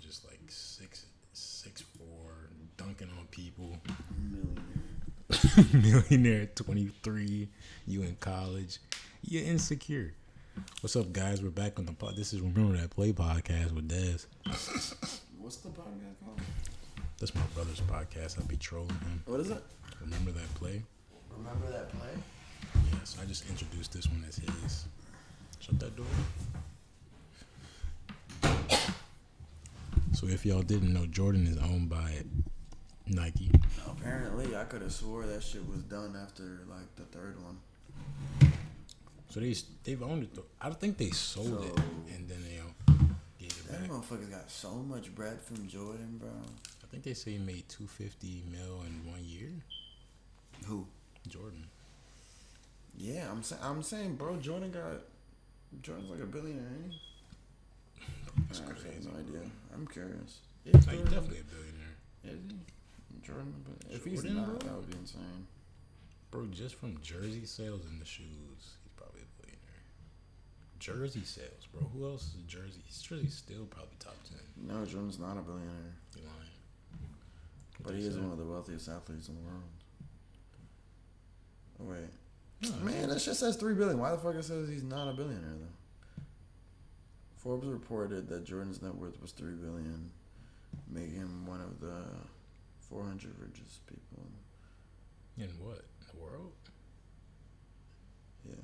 just like 6'4", dunking on people. Millionaire at 23. You in college. You're insecure. What's up, guys? We're back on the pod. This is Remember That Play podcast with Dez. What's the podcast called? That's my brother's podcast. I'll be trolling him. What is it? Remember That Play? Remember That Play? Yeah, so I just introduced this one as his. Shut that door. So if y'all didn't know, Jordan is owned by Nike. Apparently, I could have swore that shit was done after like the third one. So they've owned it though. I don't think they sold it and then they gave it That back. motherfucker got so much bread from Jordan, bro. I think they say he made $250 million in 1 year. Who? Jordan. Yeah, I'm saying, bro. Jordan's like a billionaire, ain't he? That's crazy. I have no idea. I'm curious. He's definitely a billionaire. Is he? Jordan, but if he's Jordan, not, bro? that would be insane. Bro, just from jersey sales in the shoes, he's probably a billionaire. Jersey sales, bro. Who else is a jersey? His jersey's still probably top 10. No, Jordan's not a billionaire. You lying. But he is one of the wealthiest athletes in the world. Oh, wait. No, Man, that shit says $3 billion. Why the fuck it says he's not a billionaire though? Forbes reported that Jordan's net worth was $3 billion, making him one of the 400 richest people. in what? The world? Yeah,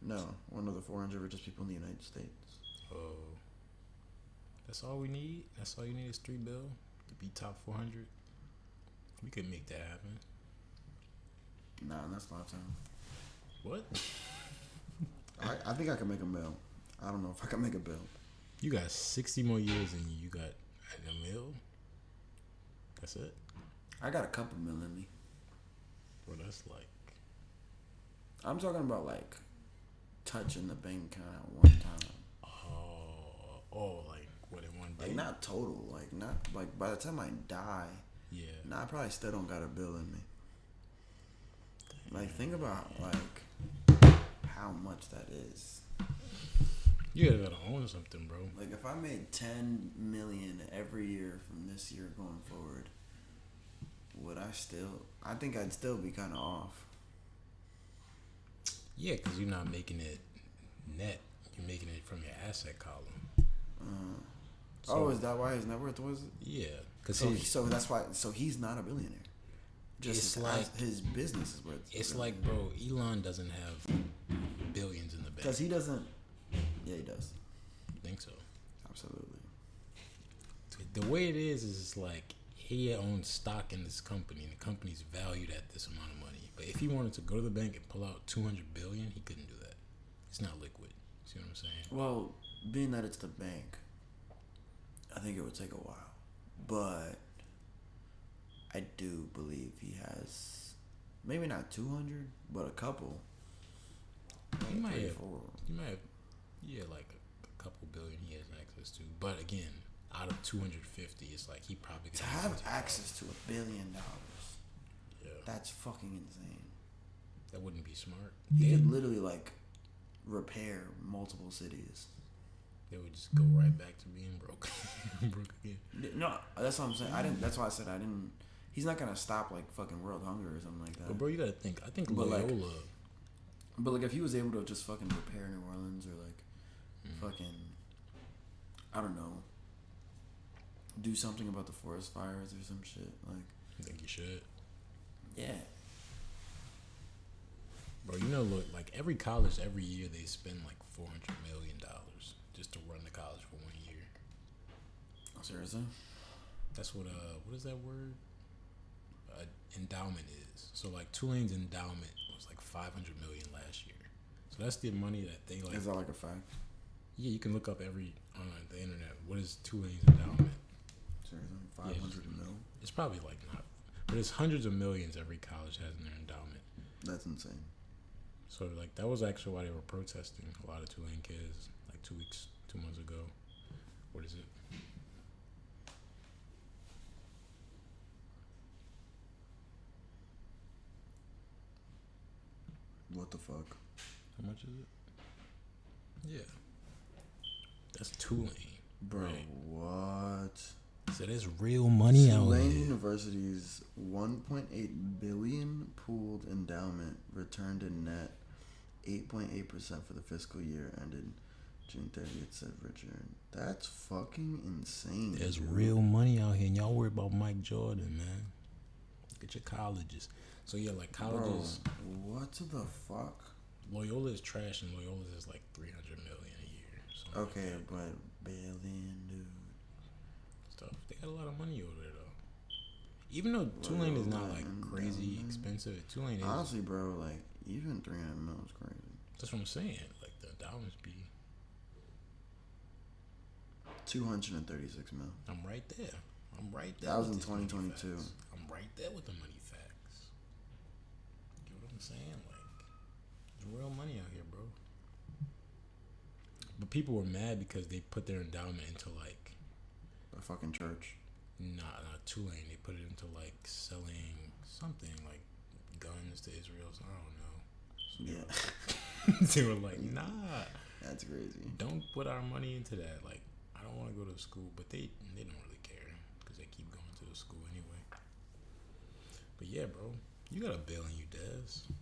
no, one of the 400 richest people in the United States. Oh. That's all we need? That's all you need is $3 billion to be top 400? We could make that happen. Nah, that's lifetime. What? I think I can make a bill. I don't know if I can make a bill. You got 60 more years and you got $1 million? That's it? I got a couple mil in me. Bro, that's like... I'm talking about like touching the bank account at one time. Like what, in one day? Like not total, like not like by the time I die. Yeah. Nah, I probably still don't got a bill in me. Like, think about, like, how much that is. You gotta own something, bro. Like, if I made $10 million every year from this year going forward, would I still... I think I'd still be kind of off. Yeah, because you're not making it net. You're making it from your asset column. Is that why his net worth was? Yeah. So that's why... So he's not a billionaire. Just his business is worth. It's like, bro, Elon doesn't have billions in the bank. Because he doesn't. Yeah, he does. I think so. Absolutely. The way it is it's like he owns stock in this company, and the company's valued at this amount of money. But if he wanted to go to the bank and pull out $200 billion, he couldn't do that. It's not liquid. See what I'm saying? Well, being that it's the bank, I think it would take a while, but I do believe he has maybe not 200, but a couple. He might have, four. yeah, like a couple billion he has access to. But again, out of 250, it's like he probably could To have access to $1 billion, yeah, that's fucking insane. that wouldn't be smart. He could literally like repair multiple cities. They would just go right back to being broke, broke again. No, that's what I'm saying. That's why I said I didn't. He's not gonna stop like fucking world hunger or something like that. But bro, you gotta think. I think But Loyola. But like if he was able to just fucking repair New Orleans or like fucking, I don't know, do something about the forest fires or some shit. Like, I think you should. Yeah. Bro, you know, look, like every college, every year they spend like $400 million just to run the college for 1 year. Seriously? That's what is that word? Endowment is. So like Tulane's endowment was like $500 million last year. So that's the money that they like. Is that like a fact? Yeah, you can look up on the internet. What is Tulane's endowment? Seriously? 500 mil? It's probably like not, but it's hundreds of millions every college has in their endowment. That's insane. So like that was actually why they were protesting, a lot of Tulane kids, like 2 months ago. What is it? What the fuck? How much is it? Yeah. That's Tulane. Bro, right? what? So there's real money out Tulane here. University's 1.8 billion pooled endowment returned a net 8.8% for the fiscal year ended June 30th, said Richard. That's fucking insane. There's dude. real money out here, and y'all worry about Mike Jordan, man. Get your colleges. So yeah, like colleges. Bro, what the fuck? Loyola is trash, and Loyola is like 300 million a year. Okay, but billion, dude. Stuff. They got a lot of money over there though. Even though Tulane is not like crazy expensive, Tulane is. Honestly, bro, like even 300 mil is crazy. That's what I'm saying. Like the endowments be. 236 mil. I'm right there. That was in with these money 2022. facts. I'm right there with the money facts. Get what I'm saying? Like, there's real money out here, bro. But people were mad because they put their endowment into like A fucking church. not Tulane. They put it into like selling something like guns to Israel. So I don't know. So Yeah. they were like, nah, That's crazy. don't put our money into that. Like, I don't want to go to school, but they don't really care because they keep going to the school anyway. But yeah, bro, you got a bill in you, Des.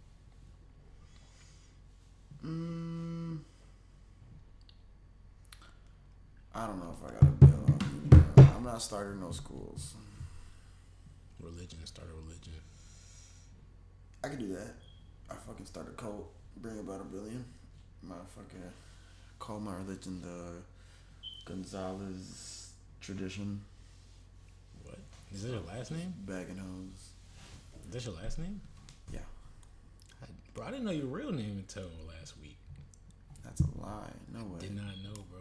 I don't know if I got a bill on me, bro. I'm not starting no schools. Religion, start a religion. I could do that. I fucking start a cult, bring about $1 billion. Motherfucker, call my religion the Gonzalez tradition. What? Is that your last name? Bag and hose. Is that your last name? Yeah. Bro, I didn't know your real name until last week. That's a lie. No way. Did not know, bro.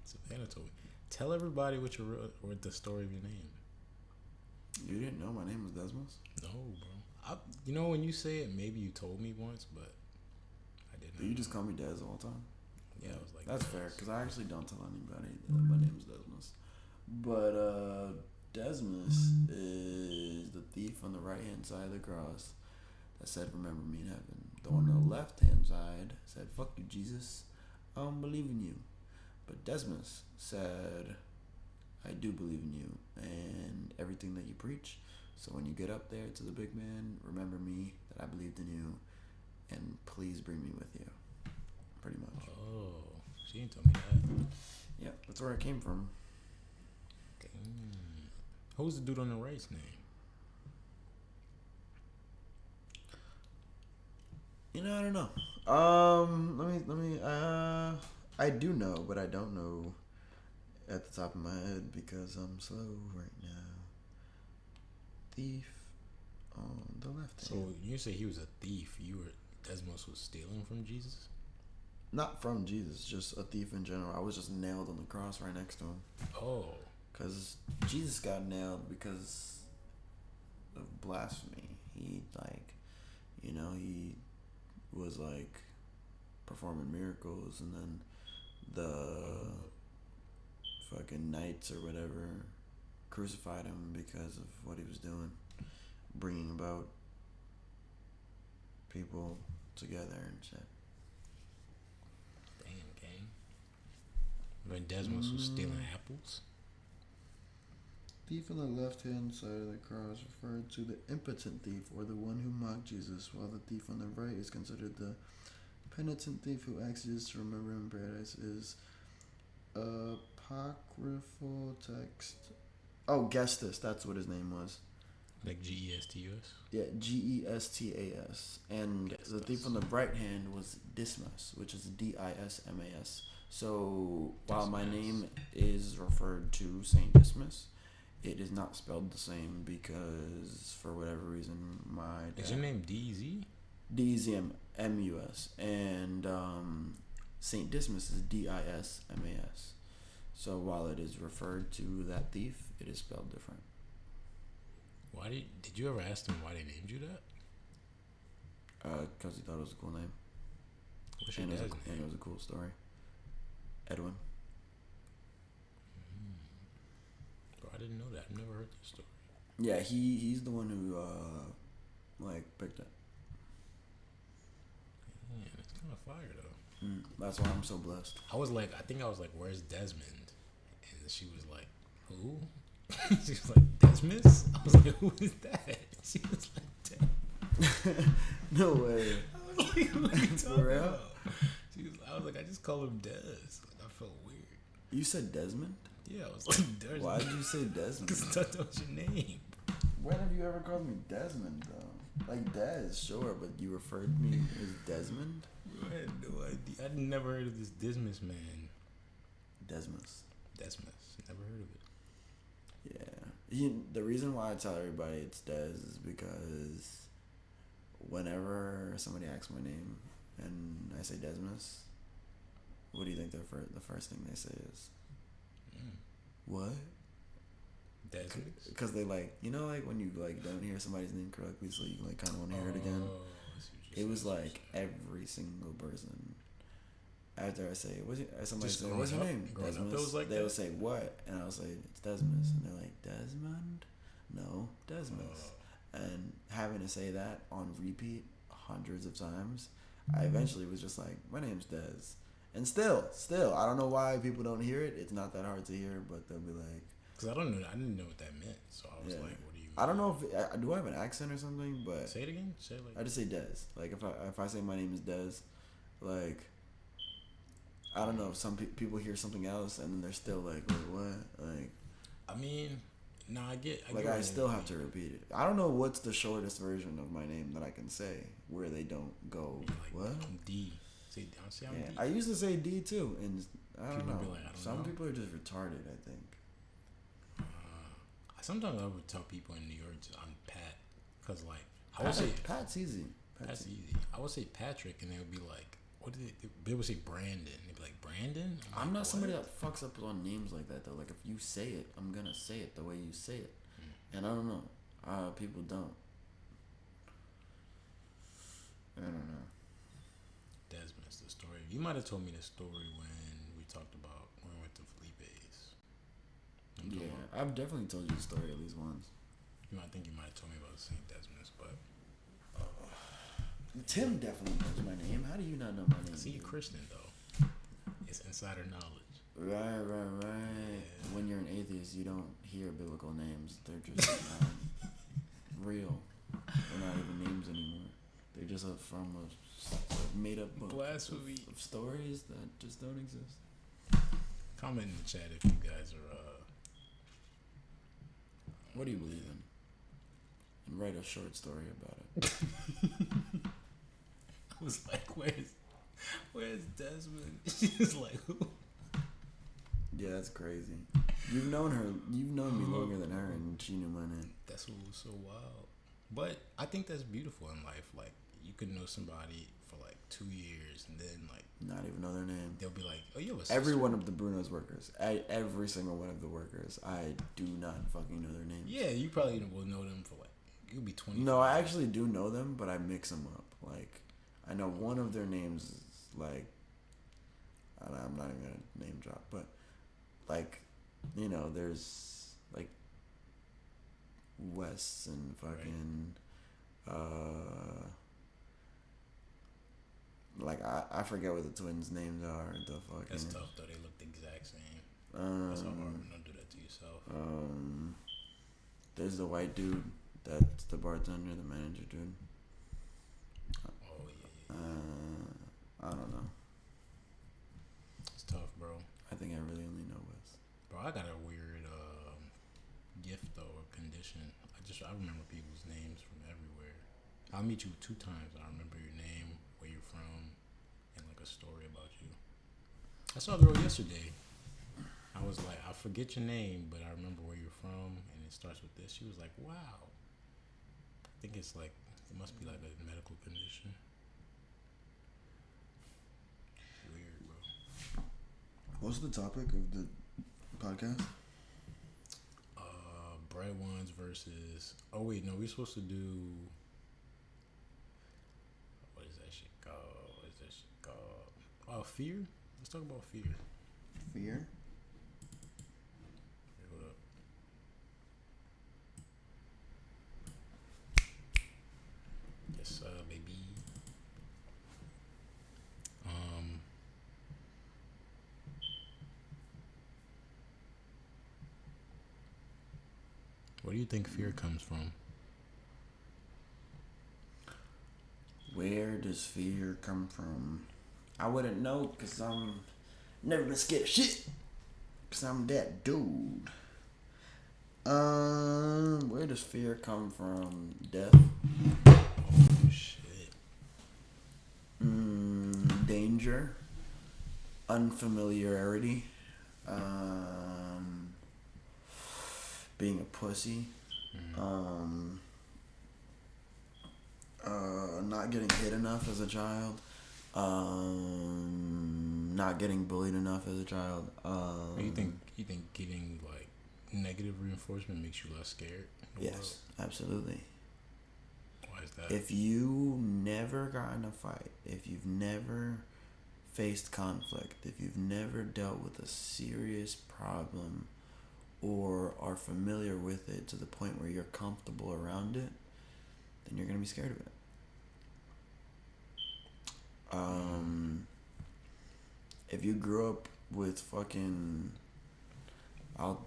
Savannah told me. Tell everybody what the story of your name. You didn't know my name was Desmos? No, bro. You know when you say it, maybe you told me once, but I didn't. Do you just call me Des all the time? Yeah, I was like. That's fair, because I actually don't tell anybody that my name is Desmos. But Desmos is the thief on the right hand side of the cross that said, "Remember me in heaven." The one on the left hand side said, "Fuck you, Jesus. I don't believe in you." But Desmos said, "I do believe in you and everything that you preach. So when you get up there to the big man, remember me, that I believed in you, and please bring me with you." Pretty much. Oh, she didn't tell me that. Yeah, that's where I came from. Who's the dude on the right's name? You know, I don't know. Let me. I do know, but I don't know at the top of my head because I'm slow right now. Thief on the left hand. So you say he was a thief. Desmos was stealing from Jesus? Not from Jesus, just a thief in general. I was just nailed on the cross right next to him. Oh. Because Jesus got nailed because of blasphemy. He, he was, performing miracles, and then the fucking knights or whatever crucified him because of what he was doing. Bringing about people together and shit. Damn, gang. When Desmos was stealing apples? Thief on the left-hand side of the cross referred to the impotent thief, or the one who mocked Jesus, while the thief on the right is considered the penitent thief who asks Jesus to remember him in paradise. Is apocryphal text. Oh, Gestas, that's what his name was. Like Gestas? Yeah, Gestas. And Gestas. The thief on the right hand was Dismas, which is Dismas. So while my name is referred to Saint Dismas, it is not spelled the same because for whatever reason my dad, is your name DZ? DZMUS, and Saint Dismas is Dismas. So while it is referred to that thief, it is spelled different. Why did you ever ask them why they named you that? Because he thought it was a cool name. What's your dad's name? And it was a cool story. Edwin. Bro, I didn't know that. I've never heard this story. Yeah, he's the one who picked it. Man, it's kind of fire though. That's why I'm so blessed. I think I was like, where's Desmond? And she was like, who? She was like, Desmus? I was like, who is that? She was like, Des. No way. I was like, who are you talking about? I was like, I just call him Des. I felt weird. You said Desmond? Yeah, I was like, Desmond. Why did you say Desmond? Because I thought that was your name. When have you ever called me Desmond, though? Like, Des, sure, but you referred to me as Desmond? I had no idea. I'd never heard of this Desmus man. Desmus. Never heard of it. Yeah. The reason why I tell everybody it's Des is because whenever somebody asks my name and I say Desmus, what do you think the first thing they say is? What? Desmus? Because they like, like when you like don't hear somebody's name correctly, so you like kind of want to hear it again. It was like every single person. After I say, somebody say, what's your name? Desmond. Like they would say, what? And I was like, it's Desmond. And they're like, Desmond? No, Desmond. And having to say that on repeat hundreds of times, I eventually was just like, my name's Des. And still, I don't know why people don't hear it. It's not that hard to hear, but they'll be like, because I didn't know what that meant. So I was like, what do you mean? I don't know if do I have an accent or something, but say it again. Say it like I just say Des. Like if I say my name is Des, like I don't know if some people hear something else and then they're still like, wait, what? Like, I mean, no, I get I still have to repeat it. I don't know what's the shortest version of my name that I can say where they don't go, like, what? I'm D. Say I'm D. I used to say D too, and I don't know. Some people are just retarded, I think. Sometimes I would tell people in New York I'm Pat, because like I would say Pat's easy. Pat's easy. I would say Patrick, and they would be like, "What did they would say Brandon?" They'd be like, "Brandon." I'm not somebody that fucks up on names like that though. Like if you say it, I'm gonna say it the way you say it, and I don't know. People don't. I don't know. Desmond, the story. You might have told me the story when we talked about when we went to Felipe's. Yeah, I've definitely told you the story at least once. You might have told me about St. Desmond's, but Tim definitely knows my name. How do you not know my name? See, you're Christian though. It's insider knowledge. Right. Yeah. When you're an atheist, you don't hear biblical names. They're just not real. They're not even names anymore. They're just from a made up book Blasphemy of stories that just don't exist. Comment in the chat if you guys are. What do you believe in? And write a short story about it. I was like, where's Desmond? She was like, who? Yeah, that's crazy. You've known me longer than her, and she knew my name. That's what was so wild. But I think that's beautiful in life. Like, you could know somebody for like 2 years, and then like not even know their name. They'll be like, oh, you have a sister. Every one of the Bruno's workers, every single one of the workers, I do not fucking know their names. Yeah, you probably will know them for like, you'll be 20. No, I actually do know them, but I mix them up. Like, I know one of their names is like, I'm not even gonna name drop, but like, there's like Wes and fucking, like I forget what the twins' names are. The fucking. That's tough though. They look the exact same. That's how hard to do that to yourself. There's the white dude. That's the bartender, the manager dude. Oh yeah. I don't know. It's tough, bro. I think I really only know Wes. Bro, I got a weird gift though, or condition. I remember people's names from everywhere. I'll meet you 2 times. I remember your name, where you're from, and like a story about you. I saw a girl yesterday. I was like, I forget your name, but I remember where you're from, and it starts with this. She was like, wow. I think it's like, it must be like a medical condition. Weird, bro. What's the topic of the podcast? Bright ones versus. Oh wait, no, we're supposed to do. What is that shit called? Oh, fear. Let's talk about fear. Fear. Okay, hold up. Yes, baby. you think fear comes from? Where does fear come from? I wouldn't know because I'm never been scared of shit. Because I'm that dude. Where does fear come from? Death? Oh, shit. Danger. Unfamiliarity. Being a pussy. Not getting hit enough as a child. Not getting bullied enough as a child. You think getting like negative reinforcement makes you less scared? Yes, absolutely. Why is that? If you never got in a fight, if you've never faced conflict, if you've never dealt with a serious problem or are familiar with it to the point where you're comfortable around it, then you're going to be scared of it. If you grew up with fucking...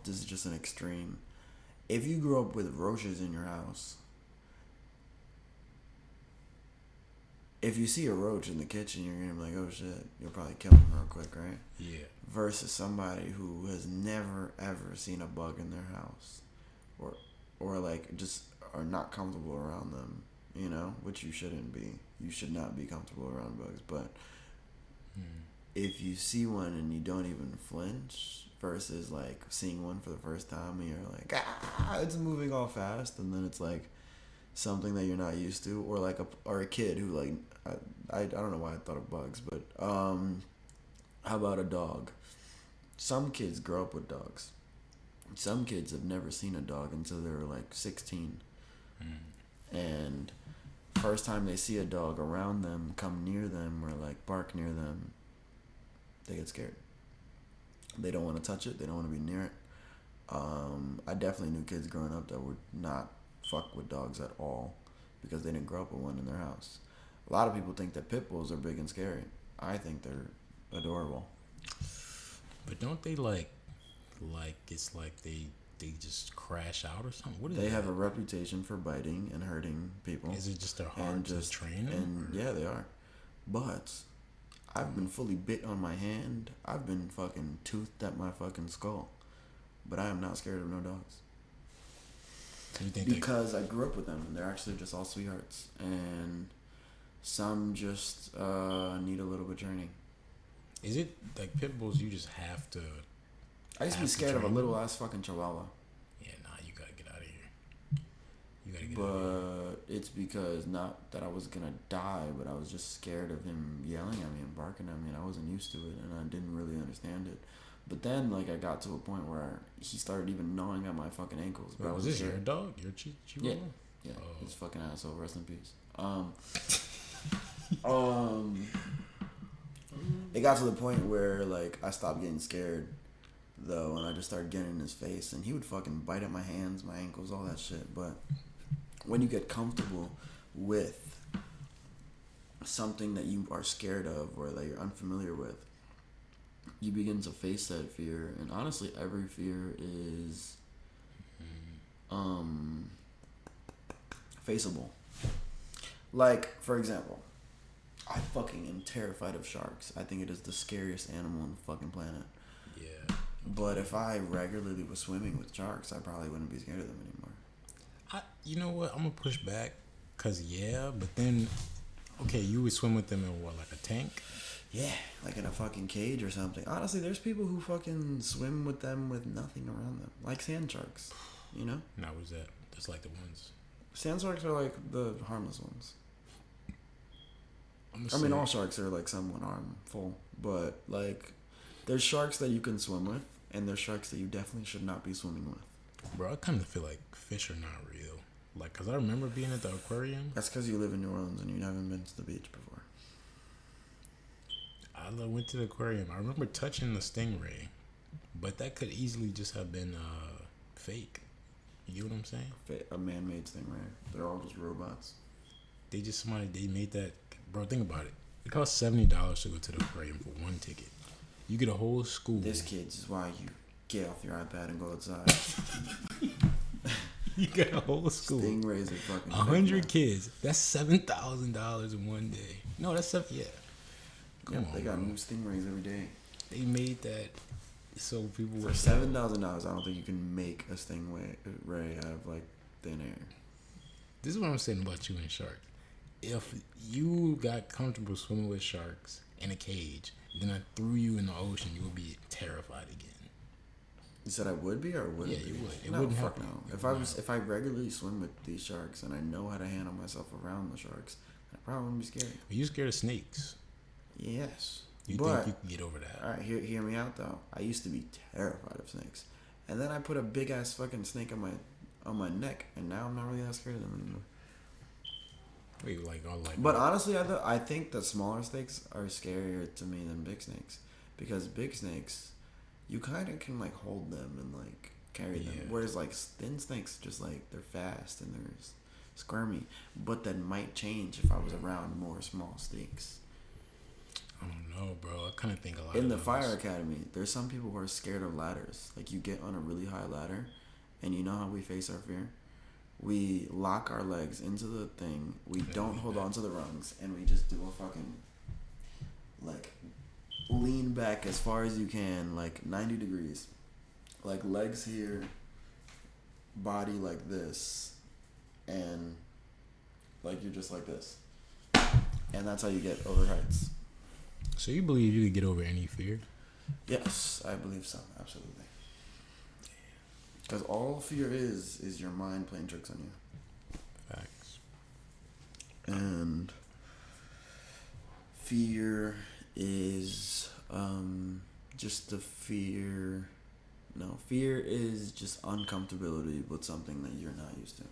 this is just an extreme. If you grew up with roaches in your house, if you see a roach in the kitchen, you're going to be like, oh shit, you'll probably kill him real quick, right? Yeah. Versus somebody who has never ever seen a bug in their house. Or like just are not comfortable around them, you know, which you shouldn't be. You should not be comfortable around bugs, but if you see one and you don't even flinch versus like seeing one for the first time and you're like, it's moving all fast, and then it's like something that you're not used to, or like a kid who like, I don't know why I thought of bugs, but how about a dog? Some kids grow up with dogs. Some kids have never seen a dog until they were like 16. And first time they see a dog around them, come near them, or like bark near them, they get scared. They don't want to touch it. They don't want to be near it. I definitely knew kids growing up that would not fuck with dogs at all because they didn't grow up with one in their house. A lot of people think that pit bulls are big and scary. I think they're adorable. But don't they like it's like they just crash out or something? What is they that? have a reputation for biting and hurting people. Is it just they're hard to train? And yeah, they are. But I've been fully bit on my hand. I've been fucking toothed at my fucking skull. But I am not scared of no dogs. Because I grew up with them, and they're actually just all sweethearts. And some just need a little bit of training. Is it like pit bulls? You just have to. I used to be scared of a little ass fucking chihuahua. Yeah, you gotta get out of here. You gotta get out of here. But it's because not that I was gonna die, but I was just scared of him yelling at me and barking at me, and I wasn't used to it, and I didn't really understand it. But then, like, I got to a point where he started even gnawing at my fucking ankles. But was this your dog? Your chihuahua? Yeah. Oh. His fucking asshole. Rest in peace. It got to the point where, like, I stopped getting scared, though, and I just started getting in his face, and he would fucking bite at my hands, my ankles, all that shit. But when you get comfortable with something that you are scared of or that you're unfamiliar with, you begin to face that fear. And honestly, every fear is faceable. Like, for example, I fucking am terrified of sharks. I think it is the scariest animal on the fucking planet. Yeah. But if I regularly was swimming with sharks, I probably wouldn't be scared of them anymore. You know what? I'm gonna push back, cause but then, okay, you would swim with them in what, like a tank? Yeah, like in a fucking cage or something. Honestly, there's people who fucking swim with them with nothing around them, like sand sharks. You know? Now, what's that? That's like the ones. Sand sharks are like the harmless ones. I mean, all sharks are like somewhat harmful, but like, there's sharks that you can swim with, and there's sharks that you definitely should not be swimming with. Bro, I kind of feel like fish are not real. Like, cause I remember being at the aquarium. That's because you live in New Orleans and you haven't been to the beach before. I went to the aquarium. I remember touching the stingray, but that could easily just have been fake. You know what I'm saying? A man-made stingray. They're all just robots. They made that. Bro, think about it. It costs $70 to go to the aquarium for one ticket. You get a whole school. This, kids, is why you get off your iPad and go outside. You got a whole school. Stingrays are fucking 100 kids. That's $7,000 in one day. No, that's seven. Yeah. Come on, they got bro. new stingrays every day. They made that so people For were $7,000, I don't think you can make a stingray out of like thin air. This is what I'm saying about you and shark. If you got comfortable swimming with sharks in a cage, then I threw you in the ocean, you would be terrified again. You said I would be or wouldn't? Yeah, you be? would. It No, wouldn't fuck happen. no. If I regularly swim with these sharks and I know how to handle myself around the sharks, I probably wouldn't be scared. Are you scared of snakes? Yes. You but, think you can get over that? All right, hear me out though. I used to be terrified of snakes, and then I put a big ass fucking snake on my neck, and now I'm not really that scared of them anymore. Wait, like all like. But honestly, I think the smaller snakes are scarier to me than big snakes, because big snakes, you kind of can like hold them and like carry them, whereas like thin snakes just like they're fast and they're squirmy. But that might change if I was around more small snakes. I don't know, bro. I kind of think a lot. In the fire academy, there's some people who are scared of ladders. Like you get on a really high ladder, and you know how we face our fear. We lock our legs into the thing. We don't hold on to the rungs, and we just do a fucking like lean back as far as you can, like 90 degrees, like legs here, body like this, and like you're just like this, and that's how you get over heights. So you believe you could get over any fear? Yes, I believe so. Absolutely. Because all fear is your mind playing tricks on you. Facts. And fear is just the fear. No, fear is just uncomfortability with something that you're not used to.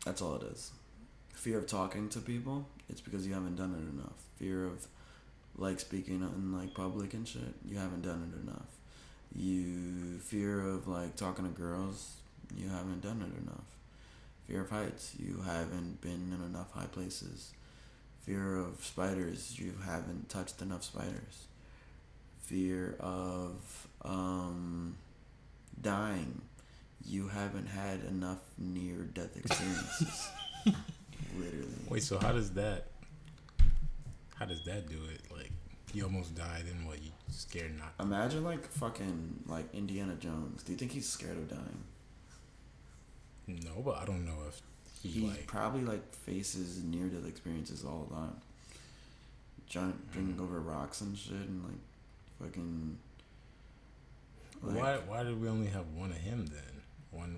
That's all it is. Fear of talking to people, it's because you haven't done it enough. Fear of like speaking in like public and shit, you haven't done it enough. You fear of like talking to girls, you haven't done it enough. Fear of heights, you haven't been in enough high places. Fear of spiders, you haven't touched enough spiders. Fear of dying, you haven't had enough near-death experiences. Literally. Wait, so how does that do it? Like, you almost died, and what, you scared not to? Imagine like fucking like Indiana Jones. Do you think he's scared of dying? No, but I don't know if He like probably like faces near-death experiences all the time. Jumping over rocks and shit, and like fucking. Like, why did we only have one of him then? Like,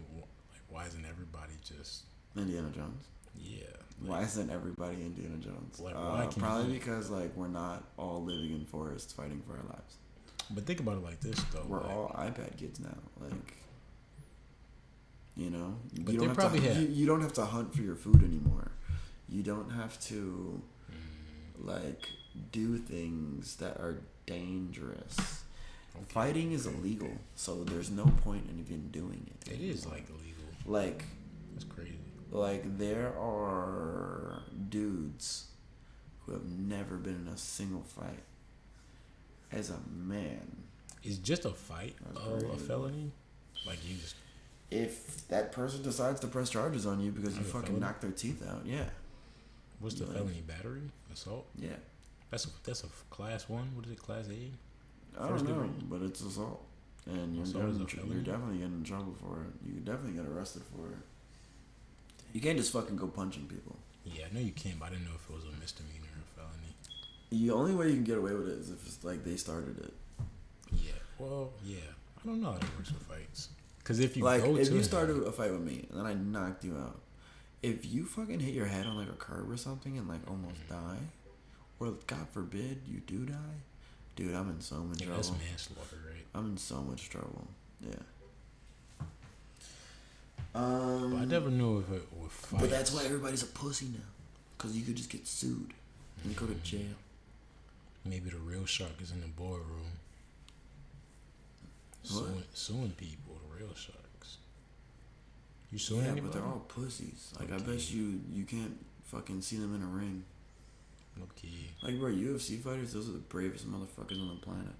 why isn't everybody just Indiana Jones? Yeah. Why isn't everybody Indiana Jones? Like, why can probably because like we're not all living in forests fighting for our lives. But think about it like this though. We're like, all iPad kids now. Like, you know, but you they don't probably have to, have. you don't have to hunt for your food anymore. You don't have to like do things that are dangerous. Okay. Fighting is illegal, so there's no point in even doing it. It is like illegal. Like, that's crazy. Like, there are dudes who have never been in a single fight. As a man. Is just a fight a felony? Like, you just... If that person decides to press charges on you because you fucking knocked their teeth out, yeah. What's the felony? Battery? Assault? Yeah. That's a class 1? What is it? Class A? I don't know, but it's assault. And you're definitely getting in trouble for it. You could definitely get arrested for it. You can't just fucking go punching people. Yeah, I know you can, but I didn't know if it was a misdemeanor or a felony. The only way you can get away with it is if it's like they started it. Yeah. Well, yeah. I don't know how that works with fights. Because if you started a fight with me and then I knocked you out, if you fucking hit your head on like a curb or something and like almost die, or God forbid you do die, dude, I'm in so much trouble. That's manslaughter, right? I'm in so much trouble. Yeah. But I never knew if it would fight. But that's why everybody's a pussy now, because you could just get sued and go to jail. Maybe the real shark is in the boardroom. Suing people, the real sharks. You suing anybody? But they're all pussies. Like, okay. I bet you can't fucking see them in a ring. Okay. Like, bro, UFC fighters, those are the bravest motherfuckers on the planet.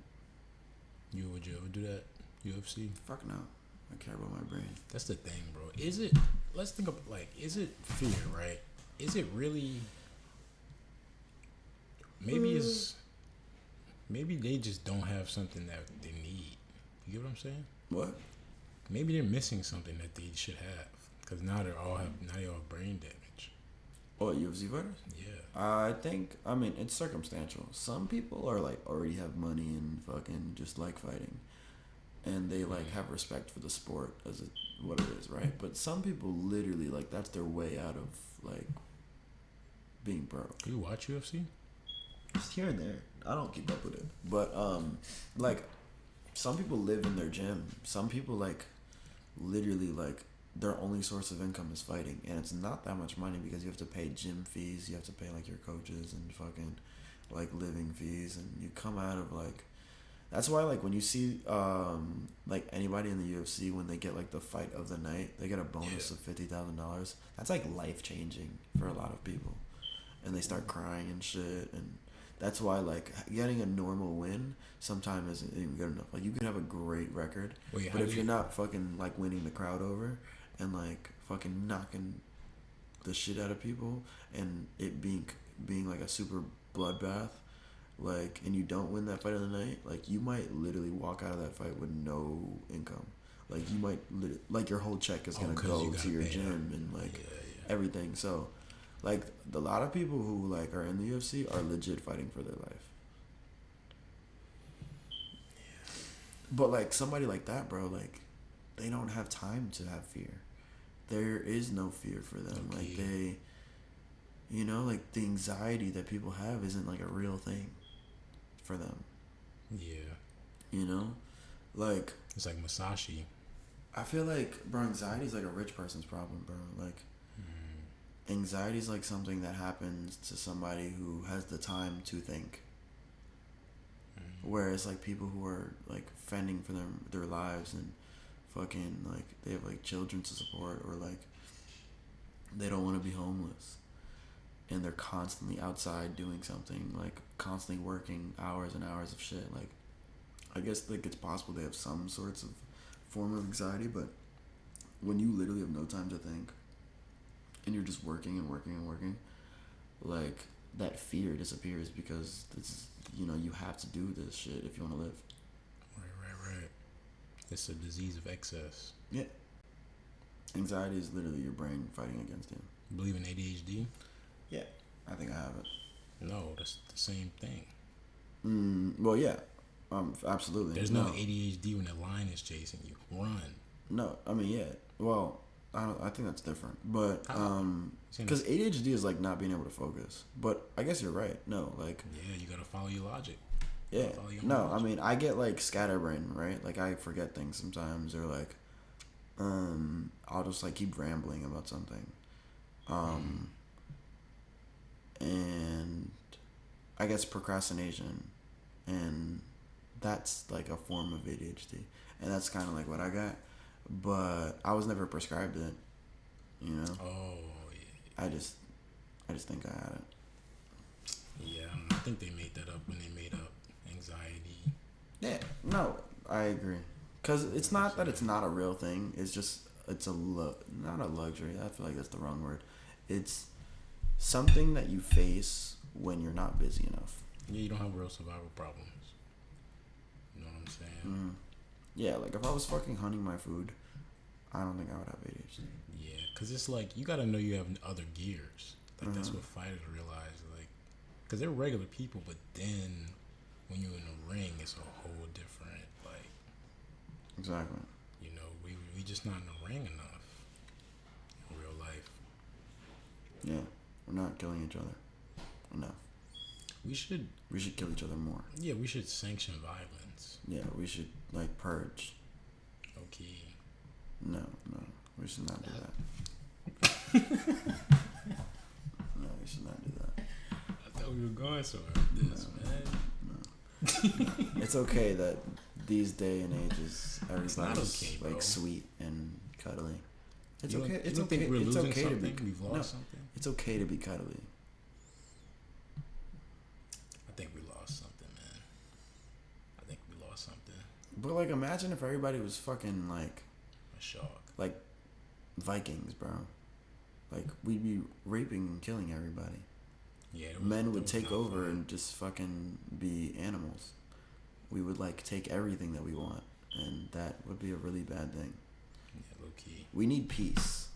Would you ever do that? UFC? Fuck no. I care about my brain. That's the thing, bro. Is it? Let's think of is it fear, right? Is it really? Maybe they just don't have something that they need. You get what I'm saying? What? Maybe they're missing something that they should have, because now they all have brain damage. Oh, UFC fighters? Yeah. I think, it's circumstantial. Some people are like already have money and fucking just like fighting, and they like have respect for the sport as what it is, right? But some people literally like that's their way out of like being broke. You watch UFC? Just here and there. I don't keep up with it, but like some people live in their gym. Some people like literally like their only source of income is fighting, and it's not that much money because you have to pay gym fees, you have to pay like your coaches and fucking like living fees, and you come out of like that's why like when you see like anybody in the UFC when they get like the fight of the night, they get a bonus of $50,000. That's like life changing for a lot of people, and they start crying and shit, and that's why like getting a normal win sometimes isn't even good enough. Like you can have a great record, but if you're not fucking like winning the crowd over and like fucking knocking the shit out of people and it being like a super bloodbath, like, and you don't win that fight of the night, like you might literally walk out of that fight with no income. Like you might like your whole check is gonna go to your gym and like everything. So like a lot of people who like are in the UFC are legit fighting for their life. Yeah. But like somebody like that, bro, like they don't have time to have fear. There is no fear for them. Okay. Like they, you know, like the anxiety that people have isn't like a real thing for them. Yeah. You know, like it's like Masashi. I feel like, bro, anxiety is like a rich person's problem, bro. Like. Anxiety is like something that happens to somebody who has the time to think. Whereas like people who are like fending for their lives and fucking like they have like children to support, or like they don't want to be homeless and they're constantly outside doing something, like constantly working hours and hours of shit, like I guess like it's possible they have some sorts of form of anxiety, but when you literally have no time to think and you're just working and working and working, like that fear disappears because this, you know, you have to do this shit if you want to live. Right. It's a disease of excess. Yeah. Anxiety is literally your brain fighting against you. Believe in ADHD? Yeah, I think I have it. No, that's the same thing. Well, yeah, absolutely. There's no ADHD when the lion is chasing you. Run. No, yeah. Well, I think that's different, but because ADHD is like not being able to focus. But I guess you're right. No, like yeah, you gotta follow your logic. Yeah. Logic. I get like scatterbrain, right? Like I forget things sometimes, or like I'll just like keep rambling about something, and I guess procrastination, and that's like a form of ADHD, and that's kind of like what I got. But I was never prescribed it, you know. Oh yeah. I just think I had it. Yeah, I think they made that up when they made up anxiety. Yeah, no, I agree. Cause it's not that it's not a real thing. It's just not a luxury. I feel like that's the wrong word. It's something that you face when you're not busy enough. Yeah, you don't have real survival problems. You know what I'm saying? Mm-hmm. Yeah, like if I was fucking hunting my food, I don't think I would have ADHD. Yeah, because it's like you got to know you have other gears. Like that's what fighters realize. Like, because they're regular people, but then when you're in the ring, it's a whole different, like. Exactly. You know, we just not in the ring enough in real life. Yeah, we're not killing each other enough. We should kill each other more. Yeah, we should sanction violence. Yeah, we should like purge. Okay. No, we should not do that. No, we should not do that. I thought we were going somewhere with this, man. No. It's okay that these day and ages everybody's okay, like sweet and cuddly. It's you okay. It's okay. Think we're it's losing okay something? to be. We've lost something. It's okay to be cuddly. I think we lost something, man. I think we lost something. But like, imagine if everybody was fucking like shock. Like Vikings, bro. Like we'd be raping and killing everybody. Yeah, Men would take over and just fucking be animals. We would like take everything that we want, and that would be a really bad thing. Yeah, low key. We need peace,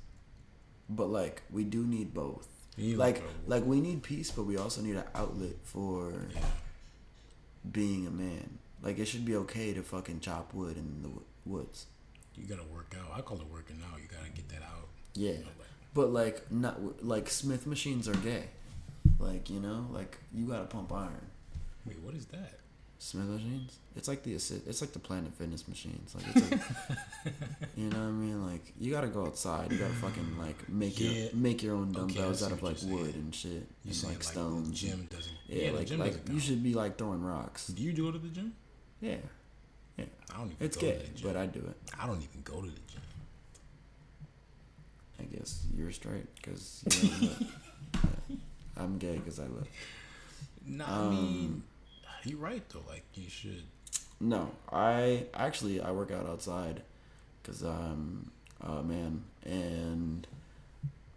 but like we do need both. Like we need peace, but we also need an outlet for being a man. Like it should be okay to fucking chop wood in the woods. You gotta work out. I call it working out. You gotta get that out. Yeah, you know, but like not like Smith machines are gay. Like like you gotta pump iron. Wait, what is that? Smith machines? It's like it's like the Planet Fitness machines. Like it's like, you know what I mean? Like you gotta go outside. You gotta fucking like make your own dumbbells out of like wood and shit. You and like stones. The gym doesn't. Yeah, like you should be like throwing rocks. Do you go to the gym? Yeah. I don't even. It's gay, but I do it. I don't even go to the gym. I guess you're straight because I'm gay because I live. No, I mean, you're right though. Like you should. No, I work out outside because I'm a man and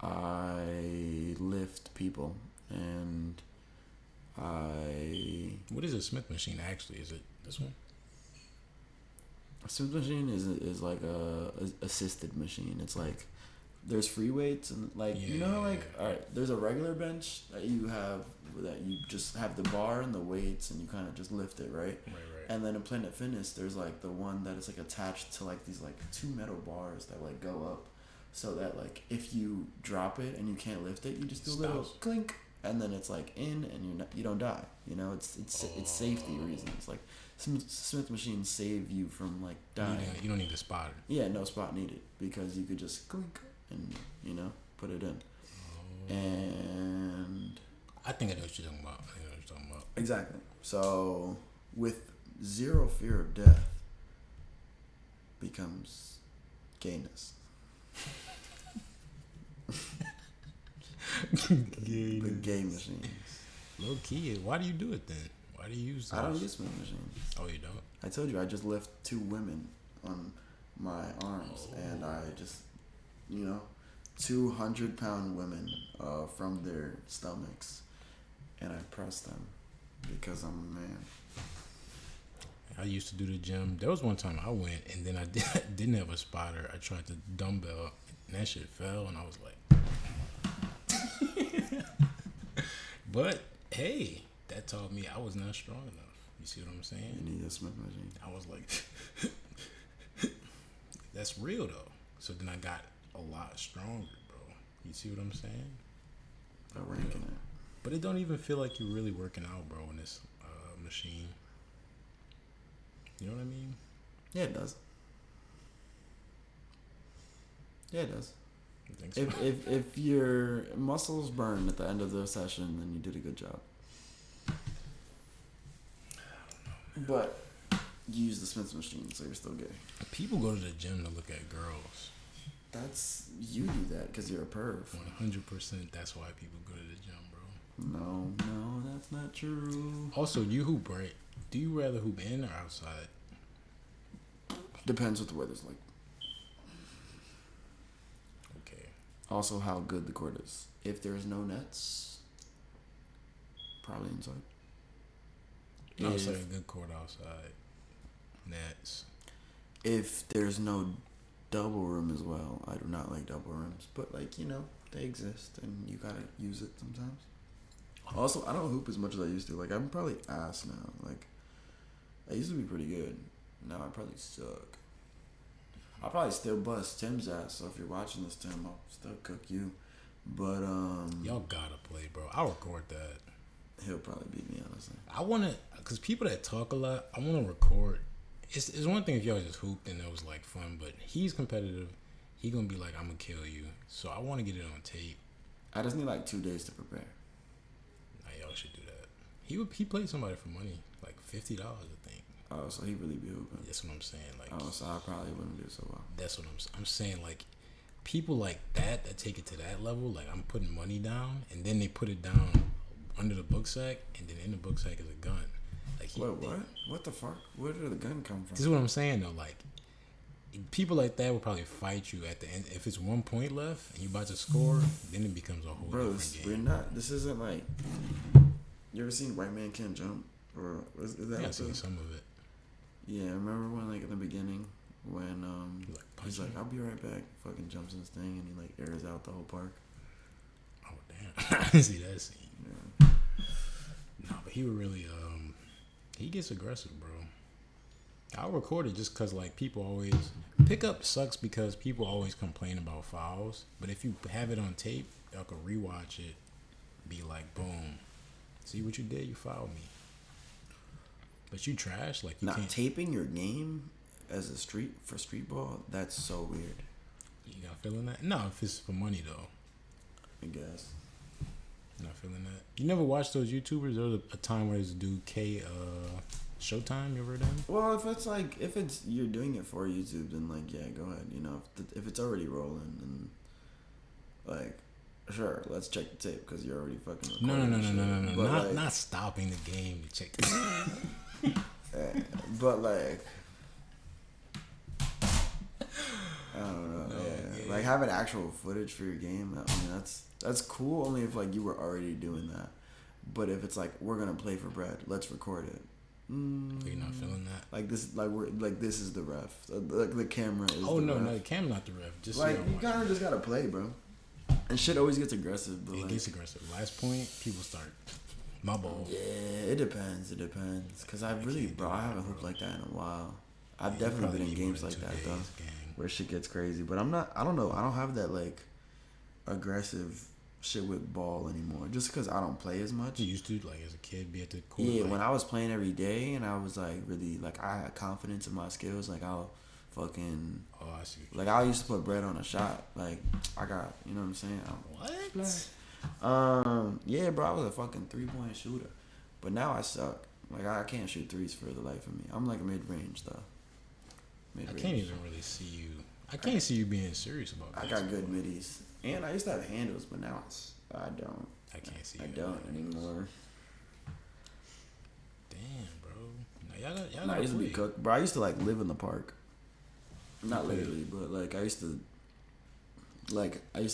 I lift people and What is a Smith machine actually? Is it this one? A Smith machine is like a assisted machine. It's like there's free weights and like all right, there's a regular bench that you just have the bar and the weights and you kind of just lift it, right? Right. And then in Planet Fitness there's like the one that is like attached to like these like two metal bars that like go up so that like if you drop it and you can't lift it, you just do a little clink and then it's like in and you don't die. It's safety reasons. Like Smith machines save you from like dying. You don't need a spotter. Yeah, no spot needed because you could just clink and put it in. And I think I know what you're talking about. Exactly. So with zero fear of death becomes gayness. The gay machines. Low key. Why do you do it then? Why do you use those? I don't use Smith machines. Oh, you don't? I told you I just lift two women on my arms and I just 200-pound women from their stomachs and I press them because I'm a man. I used to do the gym. There was one time I went and then I didn't have a spotter. I tried to dumbbell and that shit fell and I was like but hey, that taught me I was not strong enough. You see what I'm saying? You need a Smith machine. I was like that's real though. So then I got a lot stronger, bro. You see what I'm saying? Ranking it. But it don't even feel like you're really working out, bro, in this machine. You know what I mean? Yeah, it does. Yeah, it does. You think so? If your muscles burn at the end of the session, then you did a good job. I don't know, man. But you use the Smith machine, so you're still gay. People go to the gym to look at girls. You do that because you're a perv. 100%. That's why people go to the gym, bro. No, that's not true. Also, you hoop, right? Do you rather hoop in or outside? Depends what the weather's like. Okay. Also, how good the court is. If there's no nets, probably inside. I would say a good court outside. Nets. If there's no double room as well, I do not like double rooms. But they exist and you gotta use it sometimes. Also, I don't hoop as much as I used to. Like, I'm probably ass now. Like, I used to be pretty good. Now I probably suck. I'll probably still bust Tim's ass. So if you're watching this, Tim, I'll still cook you. But y'all gotta play, bro. I'll record that. He'll probably beat me, honestly. I wanna, cause people that talk a lot, I wanna record. It's one thing if y'all just hooped and it was like fun, but he's competitive. He gonna be like, I'm gonna kill you. So I wanna get it on tape. I just need like 2 days to prepare. Y'all should do that. He played somebody for money, like $50, I think. Oh, so he really be hooping. That's what I'm saying. Like, oh, so I probably wouldn't do so well. That's what I'm saying. Like, people like that take it to that level. Like, I'm putting money down, and then they put it down under the book sack, and then in the book sack is a gun. Like, Wait, what? What the fuck? Where did the gun come from? This is what I'm saying though. Like, people like that will probably fight you at the end. If it's 1 point left and you about to score, then it becomes a whole different game. We're not. This isn't like. You ever seen White Man Can't Jump? Or is that? Yeah, I've seen some of it. Yeah, remember when like in the beginning when he's like, "I'll be right back," fucking jumps in this thing and he like airs out the whole park. Oh damn! I didn't see that scene. Yeah. No, but he would really he gets aggressive, bro. I'll record it just because like people always pickup sucks because people always complain about fouls. But if you have it on tape, y'all can rewatch it. Be like, boom, see what you did? You fouled me. But you trash, like you can't. Taping your game as a street ball. That's so weird. You not feeling that? No, if it's for money though. I guess. Not feeling that. You never watched those YouTubers? There was a time where this dude Showtime. You ever done? Well, if it's you're doing it for YouTube, then like yeah, go ahead. You know, if it's already rolling, then like. Sure, let's check the tape because you're already fucking recording. No. Not stopping the game to check the tape. But like, I don't know. Yeah. Like having actual footage for your game. I mean, that's cool only if like you were already doing that. But if it's like we're gonna play for bread, let's record it. You're not feeling that? Like this, this is the ref. Like the camera is. Oh the no, ref. no, the camera not the ref. Just like you kind of just gotta play, bro. And shit always gets aggressive. But it gets aggressive. Last point, people start. My ball. Yeah, it depends. Cause I haven't hooped like that in a while. I've definitely been in games like that though, where shit gets crazy. But I'm not. I don't know. I don't have that like aggressive shit with ball anymore. Just because I don't play as much. You used to like as a kid be at the court. Yeah, when I was playing every day and I was like really like I had confidence in my skills. Like I'll fucking. Oh, I see. Like I used to put bread on a shot. Like I got. You know what I'm saying? What? Yeah, bro, I was a fucking 3-point shooter, but now I suck. Like I can't shoot threes for the life of me. I'm like mid range though. I can't even really see you. I can't see you being serious about that. I got good middies, and I used to have handles, but now I don't. I can't see. I don't anymore. Damn, bro. Now, y'all I used to be cooked, bro. I used to like live in the park. Not literally, but like I used to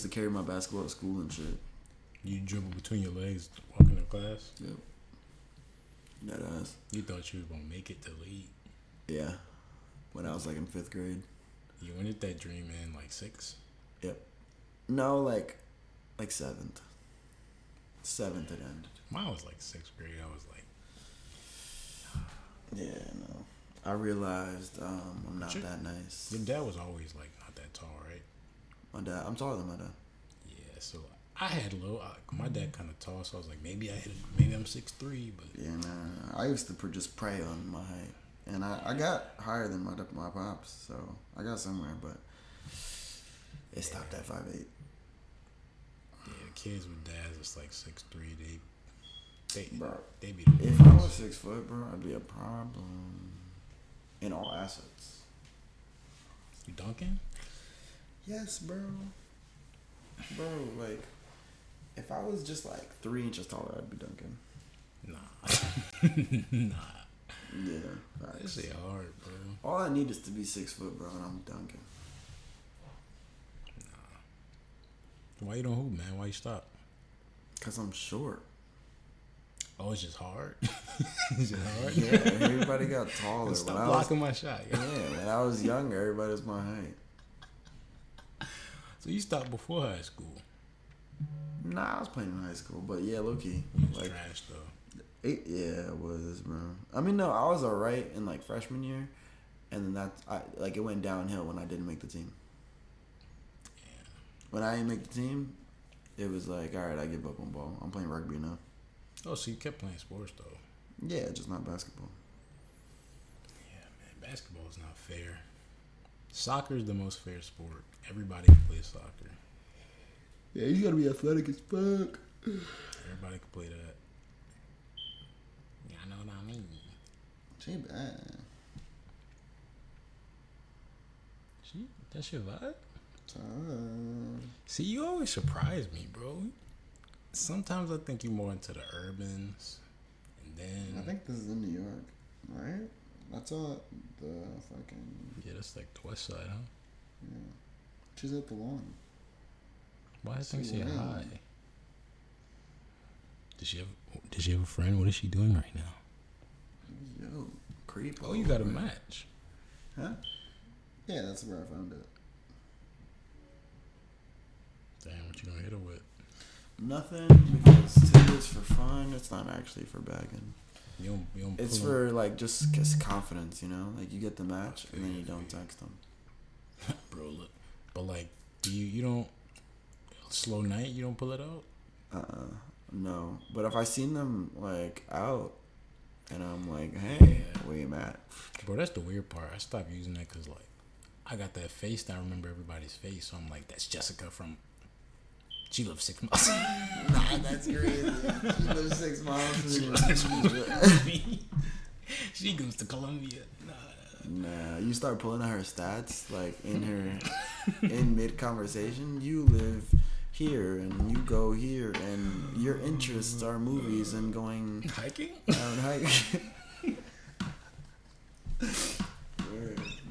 carry my basketball to school and shit. You dribble between your legs walking to class? Yep. That ass. You thought you was gonna make it to league? Yeah. When I was like in 5th grade. When did that dream end? Like 6? Yep. No, like 7th. 7th it ended. Mine was like 6th grade. I was like, yeah, no. I realized I'm not that nice. Your dad was always like not that tall, right? My dad, I'm taller than my dad. Yeah, so I had low. My dad kind of tall, so I was like, maybe I'm 6'3", but yeah, nah. I used to just prey on my height, and I got higher than my pops, so I got somewhere, but it stopped at 5'8". Yeah, kids with dads that's like 6'3", they be. If I was 6 foot, bro, I'd be a problem in all assets. You dunking? Yes, bro. Bro, like, if I was just like 3 inches taller, I'd be dunking. Nah. Yeah, facts. This shit hard, bro. All I need is to be 6 foot, bro, and I'm dunking. Nah. Why you don't hoop, man? Why you stop? Cause I'm short. Oh, it's just hard. It's just hard. Yeah, everybody got taller. Stop blocking my shot. Yeah, when I was younger, everybody was my height. So you stopped before high school? Nah, I was playing in high school, but yeah, low key. You was trash though. Yeah, it was, bro. I mean, no, I was alright in like freshman year, and then it went downhill when I didn't make the team. Yeah. When I didn't make the team, it was like, all right, I give up on ball. I'm playing rugby now. Oh, so you kept playing sports though? Yeah, just not basketball. Yeah, man, basketball is not fair. Soccer is the most fair sport. Everybody can play soccer. Yeah, you gotta be athletic as fuck. Everybody can play that. Yeah, I know what I mean. She bad. That's your vibe? See, you always surprise me, bro. Sometimes I think you're more into the urbans, and then I think this is in New York, right? I saw the fucking. Yeah, that's like the west side, huh? Yeah. She's at the lawn. Why I think she high? Does she have a friend? What is she doing right now? Yo, creep. Oh, you got a match. Huh? Yeah, that's where I found it. Damn, what you gonna hit her with? Nothing, because Tinder's for fun. It's not actually for bagging. You don't It's for like just confidence, you know. Like you get the match and then you don't text them. Bro, look, but like, you don't slow night? You don't pull it out? No. But if I seen them like out, and I'm like, hey, where you at? Bro, that's the weird part. I stopped using that because like, I got that face that I remember everybody's face. So I'm like, that's Jessica from. She lives 6 miles. Nah, that's crazy. She lives 6 miles from me. She goes to Colombia. Nah, you start pulling out her stats like in mid conversation. You live here and you go here, and your interests are movies and going hiking. Hiking.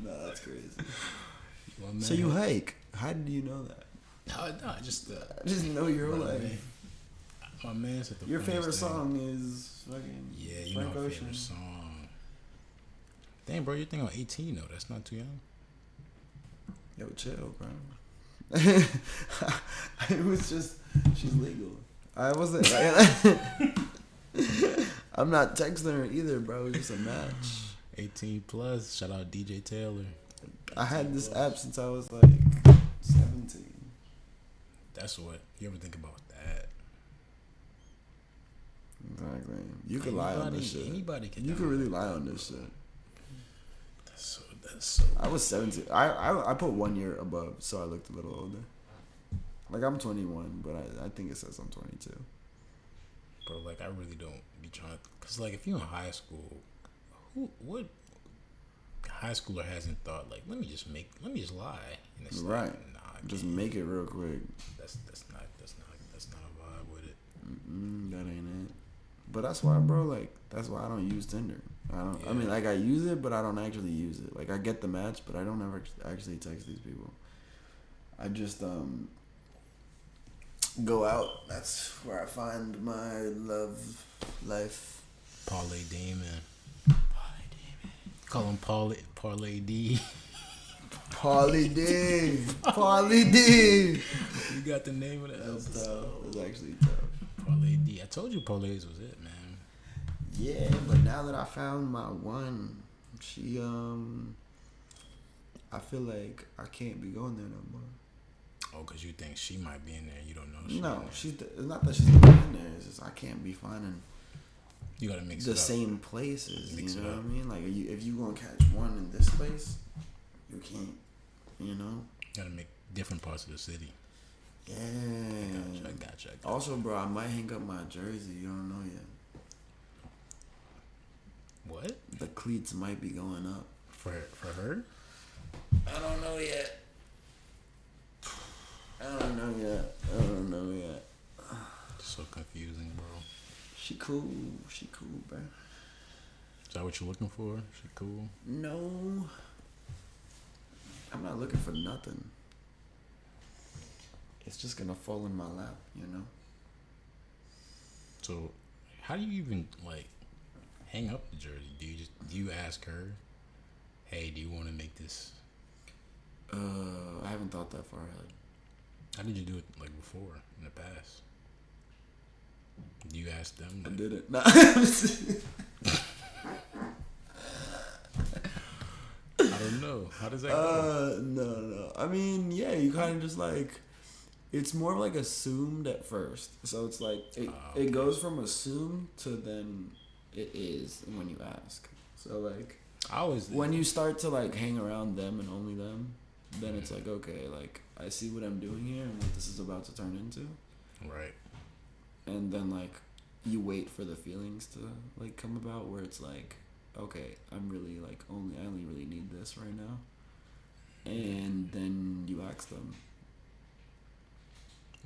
No, that's crazy. So you hike? How did you know that? No, I just know your life. My man said your favorite song is fucking. Yeah, you know my favorite song. Damn, bro, you're thinking of 18 though. That's not too young. Yo, chill, bro. It was just she's legal. I wasn't. I'm not texting her either, bro. It was just a match. 18 plus. Shout out DJ Taylor. I had this app since I was like 17. That's what you ever think about that. Exactly. You could lie on this shit. Anybody can. You could really lie on this shit. That's so. I was 17. I put 1 year above, so I looked a little older. Like I'm 21, but I think it says I'm 22. Bro, like I really don't be trying to, cause like if you're in high school, what high schooler hasn't thought like let me just lie, and it's right. Like, nah, just make it real quick. That's not a vibe with it. That ain't it. But that's why, bro. Like that's why I don't use Tinder. I mean, like I use it, but I don't actually use it. Like I get the match, but I don't ever actually text these people. I just go out. That's where I find my love life. Parlay Damon. Call him Parlay D. Parlay D. Parlay D. You got the name of the episode. It's actually tough. Parlay D. I told you parlays was it, man. Yeah, but now that I found my one, she I feel like I can't be going there no more. Oh, because you think she might be in there. You don't know. It's not that she's not in there. It's just I can't be finding. You gotta mix the same places. Mix you know it what up. I mean? Like if you gonna catch one in this place, you can't. You know. You gotta make different parts of the city. Yeah. I gotcha. Also, bro, I might hang up my jersey. You don't know yet. What? The cleats might be going up. For her? I don't know yet. I don't know yet. So confusing, bro. She cool, bro. Is that what you're looking for? She cool? No. I'm not looking for nothing. It's just gonna fall in my lap, you know? So, how do you even, like, hang up the jersey? Do you ask her, hey, do you want to make this? I haven't thought that far ahead. How did you do it, like, before, in the past? Do you ask them? I did it. Nah. I don't know. How does that go? No. I mean, yeah, you kind of just, like, it's more like assumed at first. So it's like, it goes from assumed to then it is when you ask. So, like, when you start to, like, hang around them and only them, then it's like, okay, like, I see what I'm doing here and what this is about to turn into. Right. And then, like, you wait for the feelings to, like, come about where it's like, okay, I'm really, like, I only really need this right now. And then you ask them.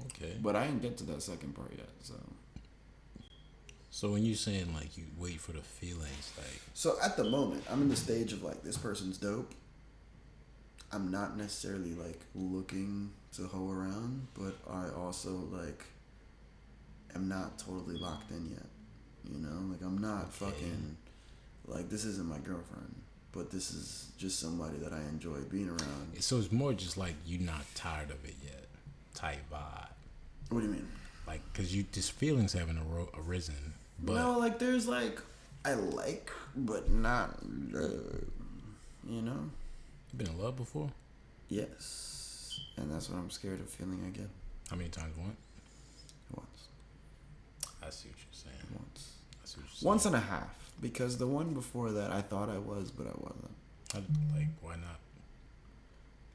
Okay. But I didn't get to that second part yet, so. So when you saying like you wait for the feelings, like So at the moment, I'm in the stage of like, this person's dope. I'm not necessarily like looking to hoe around, but I also like am not totally locked in yet. You know, like I'm not fucking like, this isn't my girlfriend, but this is just somebody that I enjoy being around. so it's more just like you not tired of it yet, type vibe. What do you mean? Like, cause you just feelings haven't arisen, but No, like there's like, I like, but not love. You know? you been in love before? Yes, and that's what I'm scared of feeling again. How many times? Once. I see what you're saying. Once. I see what you're saying. Once and a half, because the one before that I thought I was, but I wasn't. Like, why not?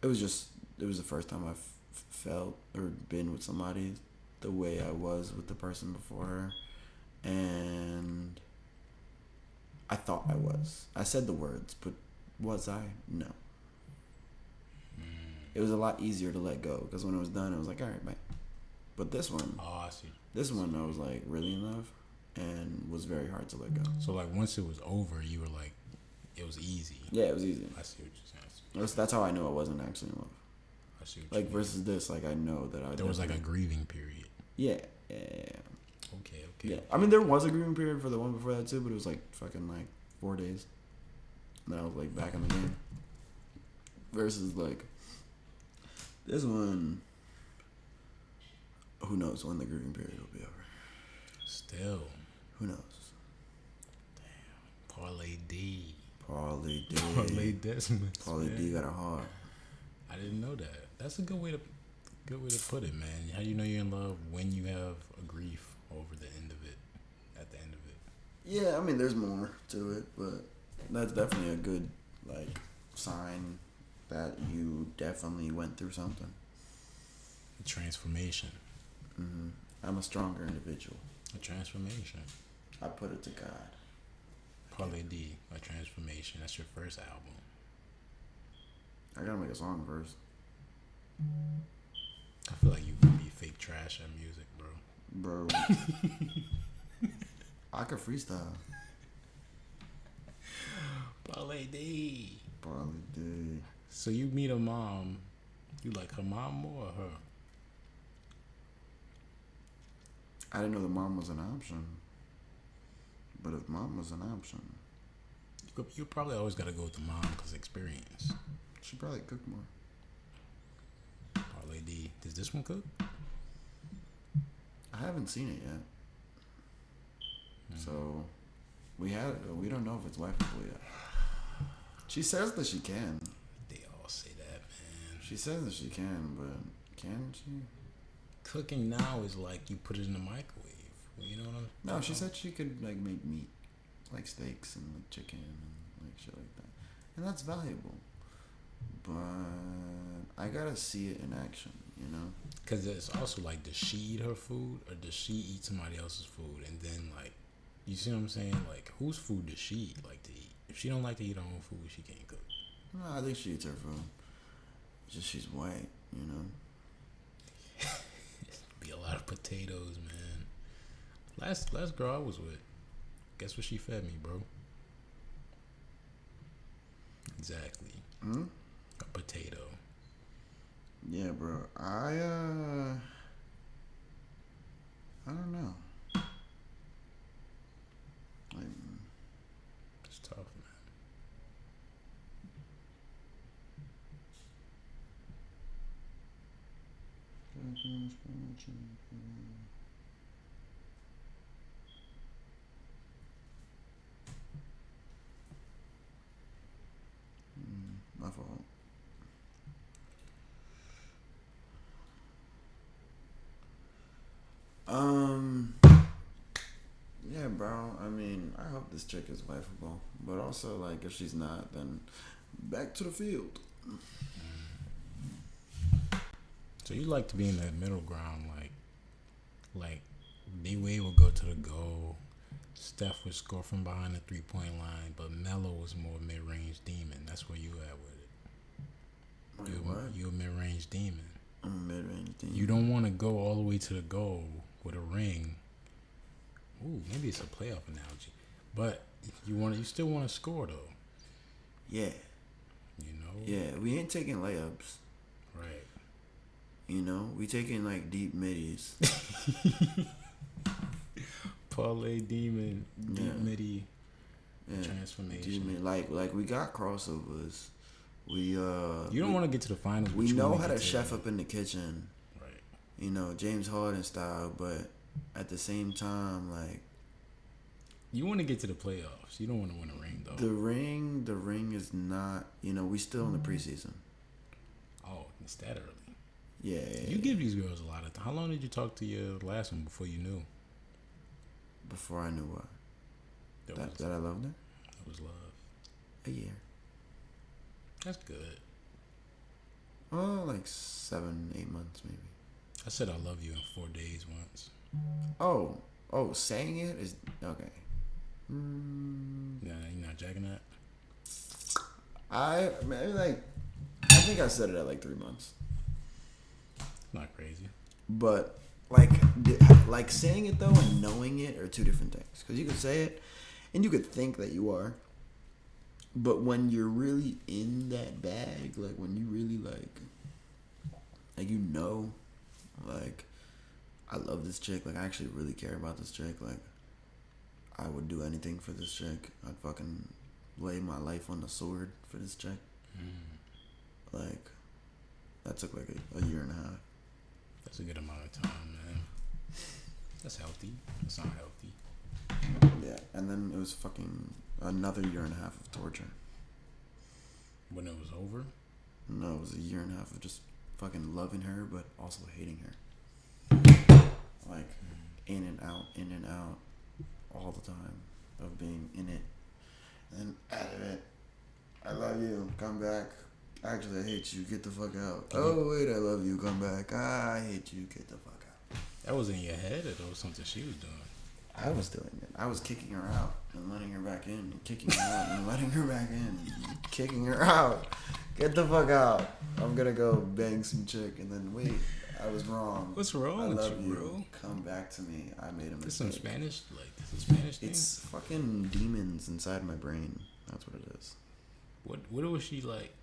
It was the first time I felt or been with somebody the way I was with the person before her, and I thought I was. I said the words, but was I? No. It was a lot easier to let go, because when it was done, it was like, all right, bye. But this one, Oh, I see. this one, I was like really in love, and was very hard to let go. So like once it was over, you were like, it was easy. Yeah, it was easy. I see what you're saying. That's how I knew I wasn't actually in love. I see what Like you versus this, like I know that I. There was like a grieving period. Yeah. Okay. Yeah. I mean, there was a grieving period for the one before that too, but it was like fucking like 4 days. And then I was like back in the game. Versus like this one, who knows when the grieving period will be over? Still. Who knows? Parlay D. Parlay D. Parlay Desmond. Parlay D got a heart. I didn't know that. That's a good way to put it, man. How do you know you're in love when you have a grief over the end of it, at the end of it? Yeah, I mean, there's more to it, but that's definitely a good like sign that you definitely went through something. A transformation. Mm-hmm. I'm a stronger individual. A transformation. I put it to God. Parlay D, A Transformation. That's your first album. I gotta make a song first. I feel like you could be fake trash at music, bro. I could freestyle. Parlay D. Probably did. So you meet a mom. You like her mom more or her? I didn't know the mom was an option. But if mom was an option, You probably always got to go with the mom because experience. she probably cooked more. Parlay D. Does this one cook? I haven't seen it yet. So we don't know if it's wifeable yet. She says that she can. They all say that, man. She says that she can, but can she? Cooking now is like you put it in the microwave. You know what I'm No, she said she could like make meat, like steaks and like chicken and like shit like that, and that's valuable. But I gotta see it in action, you know. Because it's also like, does she eat her food or does she eat somebody else's food? And then like, you see what I'm saying? Like, whose food does she like to eat? If she don't like to eat her own food, she can't cook. No, I think she eats her food. Just she's white, you know. Be a lot of potatoes, man. Last girl I was with, guess what she fed me, bro? Exactly. Hmm? A potato. Yeah, bro. I don't know. Like, It's tough, man. my fault. Yeah, bro. I mean, I hope this chick is wifeable, but also like if she's not, then back to the field. So you like to be in that middle ground, like D-Wade would go to the goal, Steph would score from behind the 3-point line, but Melo was more mid-range demon. That's where you at with it. You a mid-range demon. I'm a mid-range demon. You don't want to go all the way to the goal with a ring Ooh, maybe it's a playoff analogy, but you still want to score though. Yeah. You know. Yeah, we ain't taking layups. Right. You know, we taking like deep middies. Parlay demon, deep midi, Yeah. transformation. Demon, like we got crossovers. We You don't want to get to the finals. We know how to chef up in the kitchen. Right. You know, James Harden style, but at the same time, like you want to get to the playoffs. You don't want to win a ring though. The ring is not. You know, we still in the preseason. Oh, it's that early. Yeah. You give these girls a lot of time. How long did you talk to your last one before you knew? Before I knew what? That I loved her? That was love. A year. That's good. Oh, like 7-8 months maybe. I said I love you in 4 days once. Oh, saying it is okay. Nah, you're not jacking that? I think I said it at like 3 months. Not crazy. But like saying it though and knowing it are two different things. Because you could say it and you could think that you are. But when you're really in that bag, like when you really like you know, like I love this chick. Like I actually really care about this chick. Like I would do anything for this chick. I'd fucking lay my life on the sword for this chick. Like that took like a year and a half. That's a good amount of time, man. That's healthy. That's not healthy. Yeah, and then it was fucking another year and a half of torture. When it was over? No, it was a year and a half of just fucking loving her, but also hating her. Like, in and out, all the time of being in it. And then out of it, I love you, come back. Actually, I hate you, get the fuck out. Oh, wait, I love you, come back. I hate you, get the fuck out. That was in your head, or that was something she was doing? I was doing it. I was kicking her out and letting her back in, and kicking her out and letting her back in, and kicking her out. Get the fuck out. I'm gonna go bang some chick, and then wait, I was wrong. What's wrong I with love you, bro? Come back to me. I made a mistake. This some Spanish? Like, this is Spanish thing? It's fucking demons inside my brain. That's what it is. What was she, like,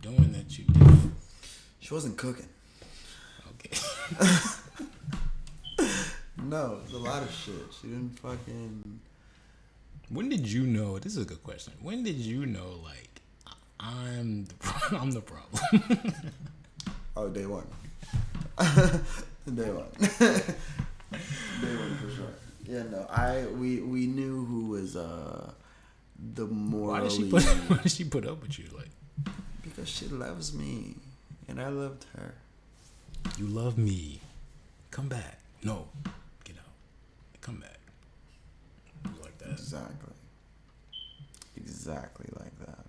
doing that you did? She wasn't cooking. Okay. No, it's a lot of shit. She didn't fucking... When did you know? This is a good question. When did you know, like, I'm the problem? Oh, day one. Day one. Day one for sure. Yeah, no. We knew who was the morally... Why did she put up with you? Like, because she loves me, and I loved her. You love me. Come back. No. Get out. Come back. Like that. Exactly like that.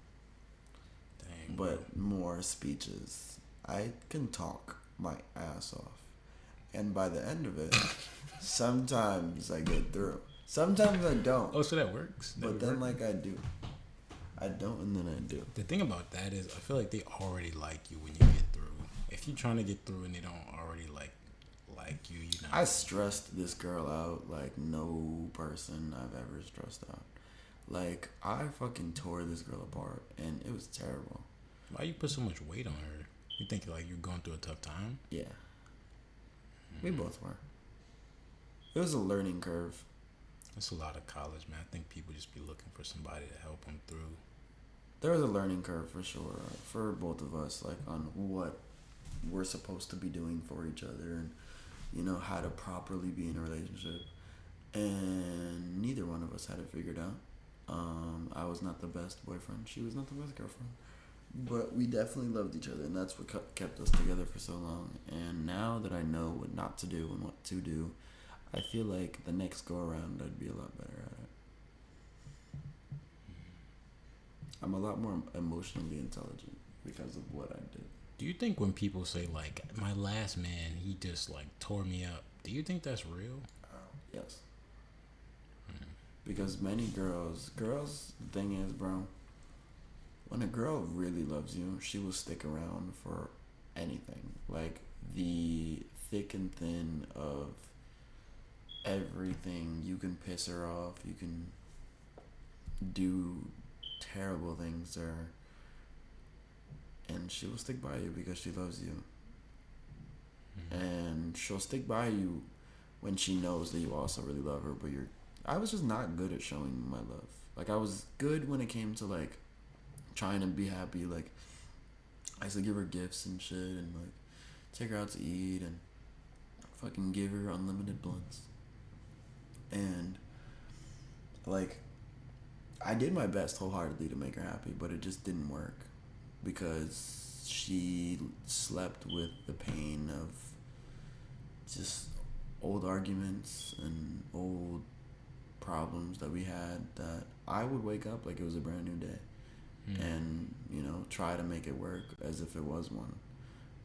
Dang. But more speeches. I can talk my ass off. And by the end of it, sometimes I get through. Sometimes I don't. Oh, so that works? But then, like, I do. I don't, and then I do. The thing about that is, I feel like they already like you when you get through. If you're trying to get through and they don't already like you, you know. I stressed this girl out like no person I've ever stressed out. Like, I fucking tore this girl apart, and it was terrible. Why you put so much weight on her? You think like you're going through a tough time? Yeah. We both were. It was a learning curve. That's a lot of college, man. I think people just be looking for somebody to help them through. There was a learning curve for sure for both of us, like on what we're supposed to be doing for each other, and you know how to properly be in a relationship. And neither one of us had it figured out. I was not the best boyfriend. She was not the best girlfriend. But we definitely loved each other, and that's what kept us together for so long. And now that I know what not to do and what to do, I feel like the next go around I'd be a lot better at it. I'm a lot more emotionally intelligent because of what I did. Do you think when people say like my last man, he just like tore me up, do you think that's real? Yes. Because many girls, the thing is, bro, when a girl really loves you, she will stick around for anything. Like the thick and thin of everything. You can piss her off. You can do terrible things to her, and she will stick by you because she loves you. And she'll stick by you when she knows that you also really love her. But I was just not good at showing my love. Like, I was good when it came to like trying to be happy. Like, I used to give her gifts and shit, and like take her out to eat, and fucking give her unlimited blunts. And like, I did my best wholeheartedly to make her happy, but it just didn't work because she slept with the pain of just old arguments and old problems that we had, that I would wake up like it was a brand new day and, try to make it work as if it was one.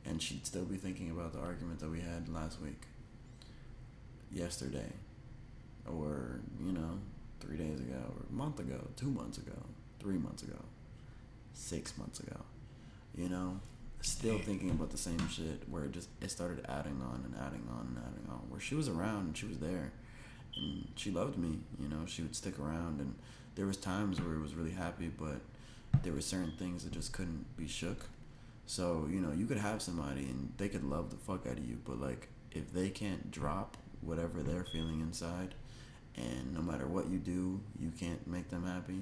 And she'd still be thinking about the argument that we had last week, yesterday, or, 3 days ago, or a month ago, 2 months ago, 3 months ago, 6 months ago, still thinking about the same shit, where it started adding on and adding on and adding on, where she was around and she was there and she loved me, she would stick around, and there was times where it was really happy, but there were certain things that just couldn't be shook. So, you could have somebody and they could love the fuck out of you, but like, if they can't drop whatever they're feeling inside, and no matter what you do, you can't make them happy,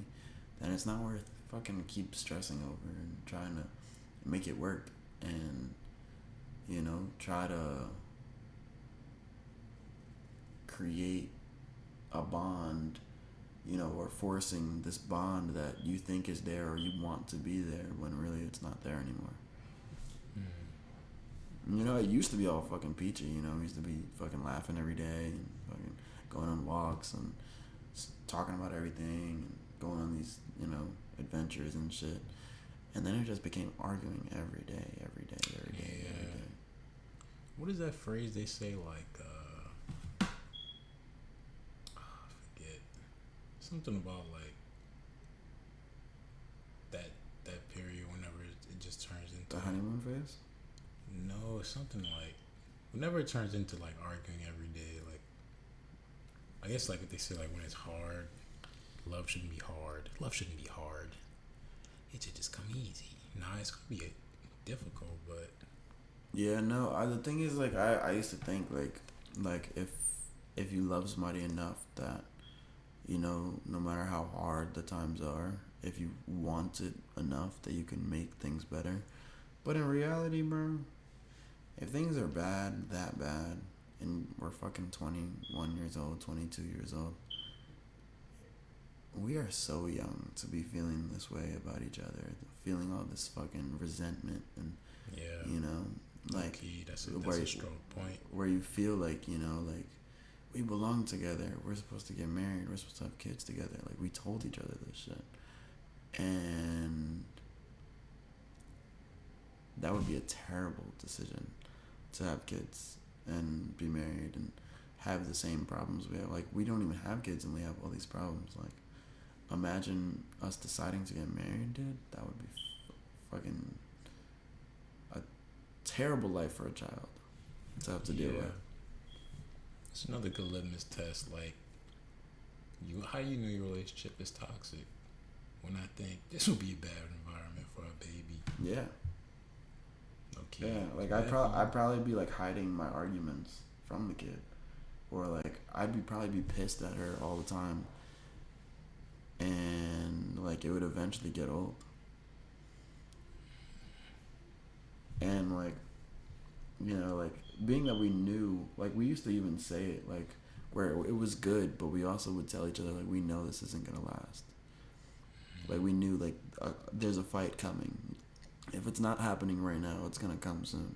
then it's not worth fucking keep stressing over and trying to make it work, and try to create a bond, or forcing this bond that you think is there or you want to be there when really it's not there anymore. It used to be all fucking peachy, we used to be fucking laughing every day and fucking going on walks and talking about everything and going on these, adventures and shit. And then it just became arguing every day. What is that phrase they say, like, I forget. Something about, like, that period whenever it just turns into... The honeymoon phase? No, it's something like... Whenever it turns into, like, arguing every day, like... I guess, like, if they say, like, when it's hard, love shouldn't be hard. Love shouldn't be hard. It should just come easy. Nah, it's going to be difficult, but... Yeah, no, the thing is, like, I used to think, like if you love somebody enough that, no matter how hard the times are, if you want it enough that you can make things better. But in reality, bro, if things are that bad, and we're fucking 21 years old, 22 years old, we are so young to be feeling this way about each other, feeling all this fucking resentment and, like, okay, that's a strong point. Where you feel like, like, we belong together. We're supposed to get married. We're supposed to have kids together. Like, we told each other this shit. And that would be a terrible decision, to have kids and be married and have the same problems we have. Like, we don't even have kids and we have all these problems. Like, imagine us deciding to get married, dude. That would be fucking a terrible life for a child to have to deal with. It's another good litmus test. Like, how you know your relationship is toxic? When I think this would be a bad environment for a baby. Yeah. Okay. Yeah, like, I'd probably be like hiding my arguments from the kid, or like I'd probably be pissed at her all the time, and like it would eventually get old. And like, like, being that we knew, like, we used to even say it, like, where it was good, but we also would tell each other, like, we know this isn't gonna last. Like, we knew, like, there's a fight coming. If it's not happening right now, it's gonna come soon.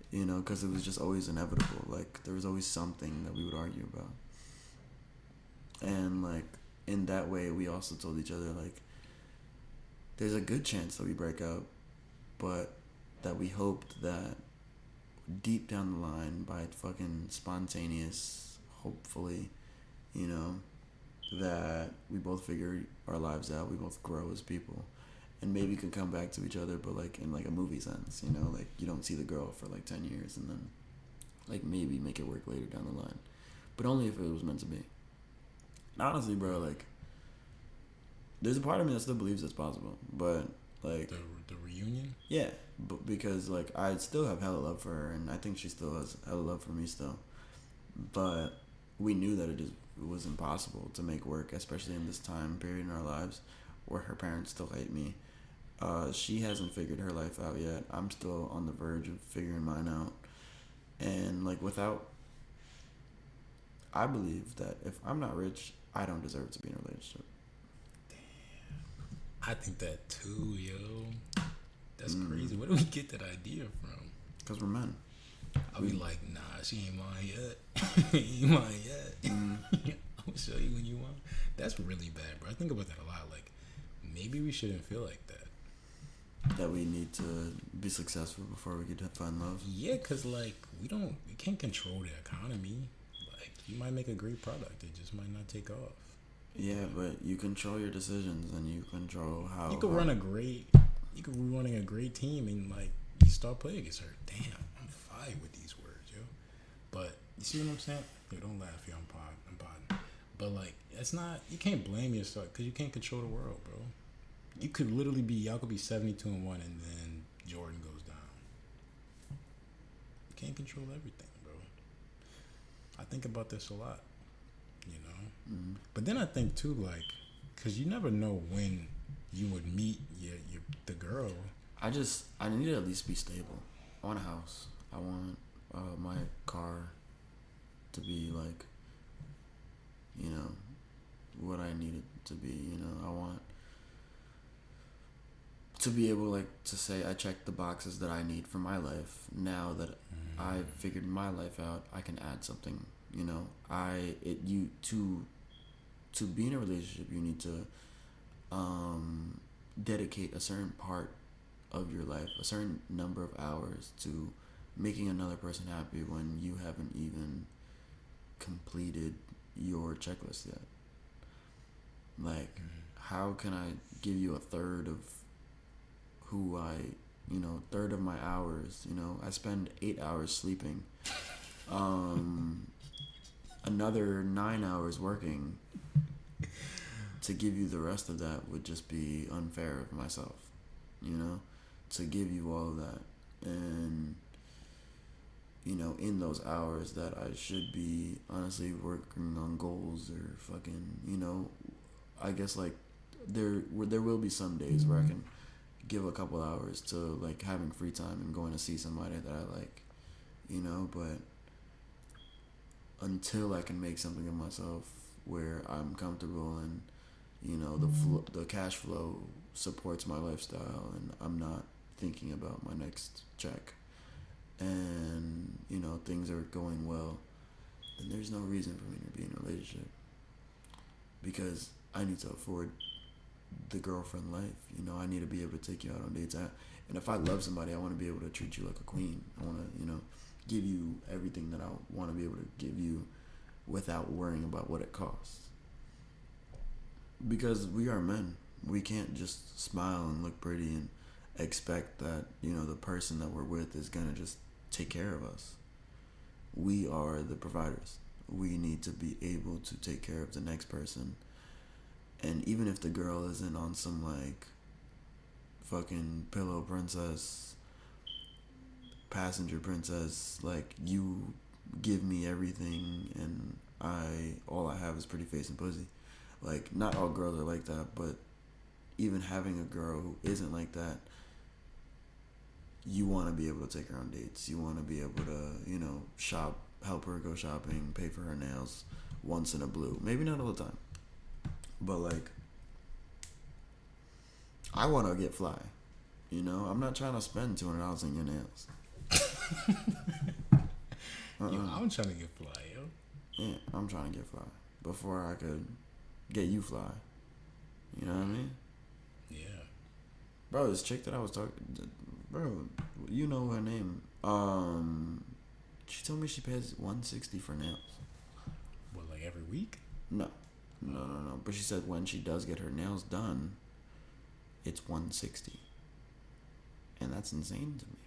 Because it was just always inevitable. Like, there was always something that we would argue about. And, like, in that way, we also told each other, like, there's a good chance that we break up, but that we hoped that deep down the line, by fucking spontaneous, hopefully, that we both figure our lives out, we both grow as people, and maybe can come back to each other, but like in like a movie sense, like you don't see the girl for like 10 years and then like maybe make it work later down the line. but only if it was meant to be. And honestly, bro, like, there's a part of me that still believes it's possible, but like the reunion. yeah, but because like I still have hella love for her, and I think she still has hella love for me still. But we knew that it was impossible to make work, especially in this time period in our lives where her parents still hate me. She hasn't figured her life out yet. I'm still on the verge of figuring mine out. And like I believe that if I'm not rich, I don't deserve to be in a relationship. I think that too, yo. That's crazy. Where do we get that idea from? Because we're men. I'll be like, nah, she ain't mine yet. Ain't mine yet. I'll show you when you want. That's really bad, bro. I think about that a lot. Like, maybe we shouldn't feel like that. That we need to be successful before we get to find love. Yeah, because, like, we can't control the economy. Like, you might make a great product. It just might not take off. Yeah, but you control your decisions and you control how... You could run a great team and, like, you start playing against her. Damn, I'm fire with these words, yo. But, you see what I'm saying? Yo, don't laugh, yo, I'm podding. But, like, it's not... You can't blame yourself because you can't control the world, bro. You could literally be... Y'all could be 72-1 and then Jordan goes down. You can't control everything, bro. I think about this a lot, you know? Mm-hmm. But then I think, too, like... Because you never know when you would meet the girl. I need to at least be stable. I want a house. I want my car to be like, you know, what I need it to be. You know, I want to be able like to say I checked the boxes that I need for my life. Now that I've figured my life out, I can add something. You know, to be in a relationship, you need to dedicate a certain part of your life, a certain number of hours to making another person happy when you haven't even completed your checklist yet. Like, how can I give you a third of who third of my hours, I spend 8 hours sleeping, another 9 hours working. To give you the rest of that would just be unfair of myself, to give you all of that. And, in those hours that I should be honestly working on goals or fucking, I guess like there will be some days where I can give a couple hours to like having free time and going to see somebody that I like, but until I can make something of myself where I'm comfortable and the cash flow supports my lifestyle and I'm not thinking about my next check and things are going well, then there's no reason for me to be in a relationship because I need to afford the girlfriend life. I need to be able to take you out on dates. And if I love somebody, I want to be able to treat you like a queen. I want to give you everything that I want to be able to give you without worrying about what it costs. Because we are men. We can't just smile and look pretty and expect that, the person that we're with is going to just take care of us. We are the providers. We need to be able to take care of the next person. And even if the girl isn't on some, like, fucking pillow princess, passenger princess, like, you give me everything and all I have is pretty face and pussy. Like, not all girls are like that, but even having a girl who isn't like that, you want to be able to take her on dates. You want to be able to, shop, help her go shopping, pay for her nails once in a blue. Maybe not all the time. But, like, I want to get fly. I'm not trying to spend $200 on your nails. Yo, I'm trying to get fly, yo. Yeah, I'm trying to get fly before I could get you fly. You know what I mean? Yeah. Bro, this chick that I was talking... Bro, you know her name. She told me she pays $160 for nails. What, like every week? No. But she said when she does get her nails done, it's $160. And that's insane to me.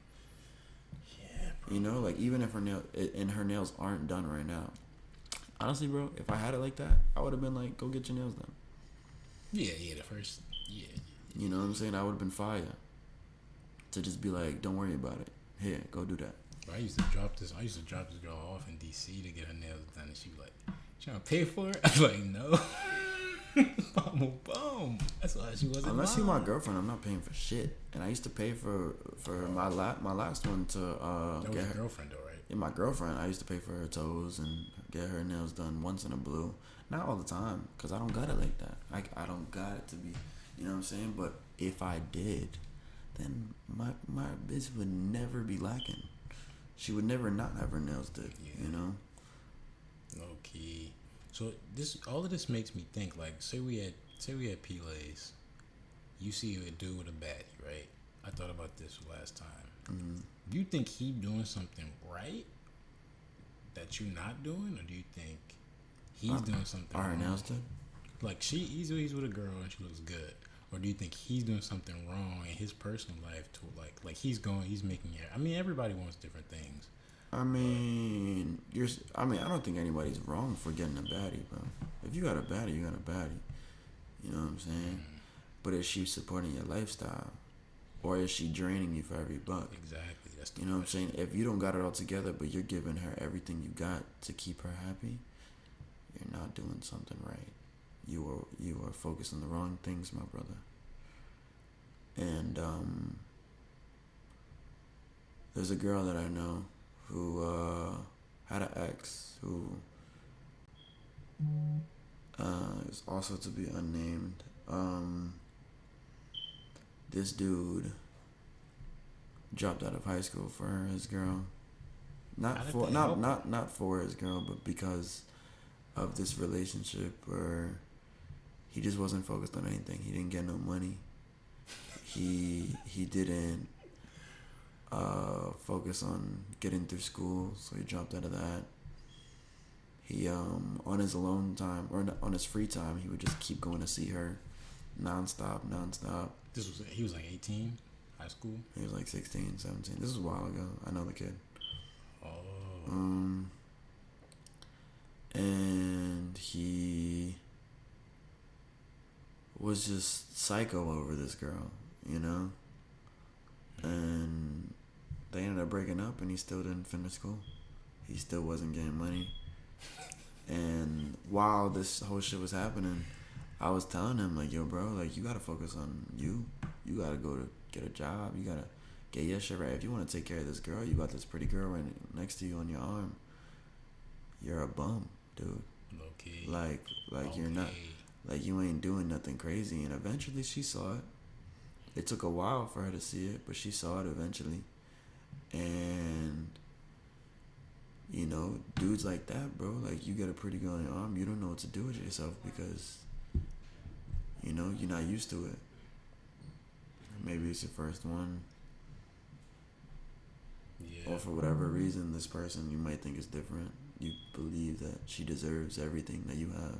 Yeah, bro. Like even if her nails aren't done right now, Honestly, bro, if I had it like that, I would have been like, go get your nails done. Yeah, the first, yeah. You know what I'm saying? I would have been fire to just be like, don't worry about it. Here, go do that. Bro, I used to drop this girl off in DC to get her nails done, and she was like, "You trying to pay for it?" I was like, "No." Boom. That's why she wasn't. Unless you're my girlfriend, I'm not paying for shit. And I used to pay for my last one to That get was her your girlfriend though, right? Yeah, my girlfriend. I used to pay for her toes and get her nails done once in a blue. Not all the time, cause I don't got it like that. I don't got it to be, you know what I'm saying. But if I did, then my bitch would never be lacking. She would never not have her nails did. Yeah. You know. Low key. So all of this makes me think. Like, say we had Parlays. You see a dude with a baddie, right? I thought about this last time. Mm-hmm. Do you think he doing something right that you not doing, or do you think he's doing something Are her wrong? nails did? Like he's with a girl and she looks good, or do you think he's doing something wrong in his personal life to like he's making it? I mean, everybody wants different things. I mean, I don't think anybody's wrong for getting a baddie, bro. If you got a baddie, you got a baddie. You know what I'm saying? But is she supporting your lifestyle, or is she draining you for every buck? Exactly. That's the You know what I'm saying? If you don't got it all together, but you're giving her everything you got to keep her happy, you're not doing something right. You are focused on the wrong things, my brother. And there's a girl that I know who had an ex who is also to be unnamed. This dude dropped out of high school for his girl. Not for his girl, but because of this relationship where he just wasn't focused on anything. He didn't get no money. He didn't focus on getting through school, so he dropped out of that. He on his alone time or on his free time, he would just keep going to see her nonstop. He was like 18, high school. He was like 16, 17. This was a while ago. I know the kid. Oh. And he was just psycho over this girl, you know? And they ended up breaking up, and he still didn't finish school. He still wasn't getting money. And while this whole shit was happening, I was telling him, like, yo, bro, like, you gotta focus on you. You gotta go to get a job. You gotta get your shit right. If you want to take care of this girl, you got this pretty girl right next to you on your arm. You're a bum, dude. Okay. Like you're not, like, you ain't doing nothing crazy. And eventually she saw it. It took a while for her to see it, but she saw it eventually. And, you know, dudes like that, bro, like, you get a pretty girl on your arm, you don't know what to do with yourself because, you know, you're not used to it. Maybe it's your first one. Yeah. Or for whatever reason, this person you might think is different. You believe that she deserves everything that you have.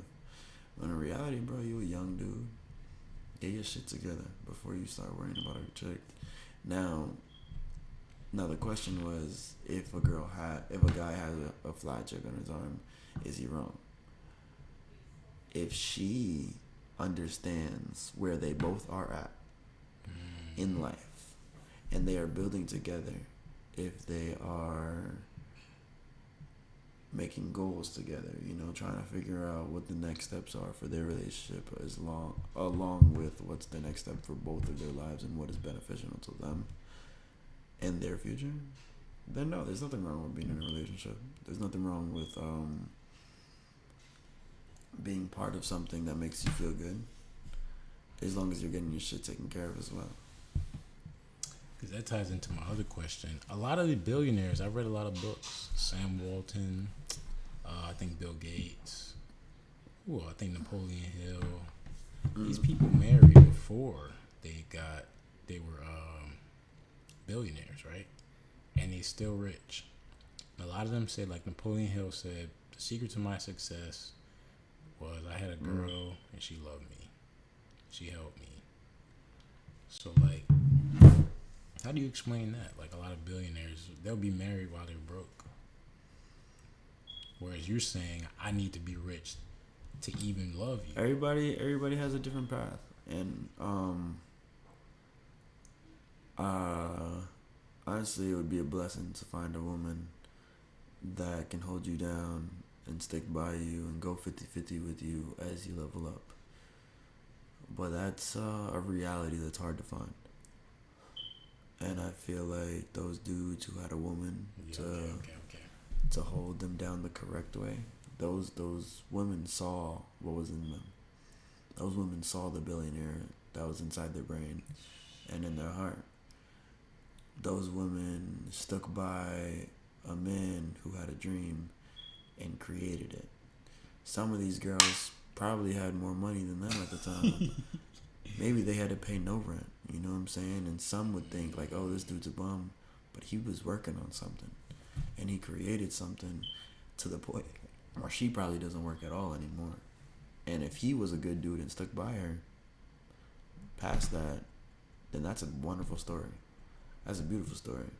When in reality, bro, you a young dude. Get your shit together before you start worrying about a chick. Now the question was, if a guy has a fly chick on his arm, is he wrong? If she understands where they both are at in life, and they are building together, if they are making goals together, you know, trying to figure out what the next steps are for their relationship along with what's the next step for both of their lives and what is beneficial to them and their future, then no, there's nothing wrong with being in a relationship. There's nothing wrong with being part of something that makes you feel good, as long as you're getting your shit taken care of as well. Because that ties into my other question. A lot of the billionaires, I've read a lot of books. Sam Walton, I think Bill Gates, I think Napoleon Hill. These people married before they were billionaires, right? And they're still rich. A lot of them said, like Napoleon Hill said, the secret to my success was I had a girl and she loved me. She helped me. So, like, how do you explain that? Like, a lot of billionaires, they'll be married while they're broke. Whereas you're saying I need to be rich to even love you. Everybody has a different path, and honestly, it would be a blessing to find a woman that can hold you down and stick by you and go 50-50 with you as you level up. But that's a reality that's hard to find. And I feel like those dudes who had a woman to hold them down the correct way, those women saw what was in them. Those women saw the billionaire that was inside their brain and in their heart. Those women stuck by a man who had a dream and created it. Some of these girls probably had more money than them at the time. Maybe they had to pay no rent, you know what I'm saying? And some would think like, oh, this dude's a bum, but he was working on something, and he created something to the point where she probably doesn't work at all anymore. And if he was a good dude and stuck by her past that, then that's a wonderful story. That's a beautiful story.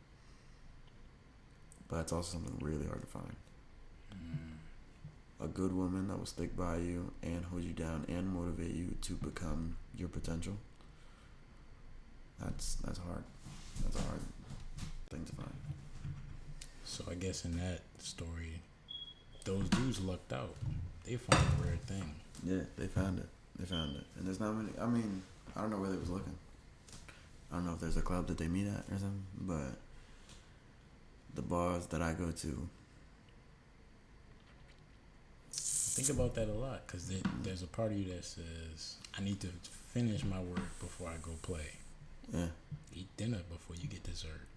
But it's also something really hard to find. A good woman that will stick by you and hold you down and motivate you to become your potential. That's hard. That's a hard thing to find. So I guess in that story, those dudes lucked out. They found a rare thing. Yeah, they found it. And there's not many. I mean, I don't know where they was looking. I don't know if there's a club that they meet at or something, but the bars that I go to. Think about that a lot, because there's a part of you that says, I need to finish my work before I go play. Yeah. Eat dinner before you get dessert.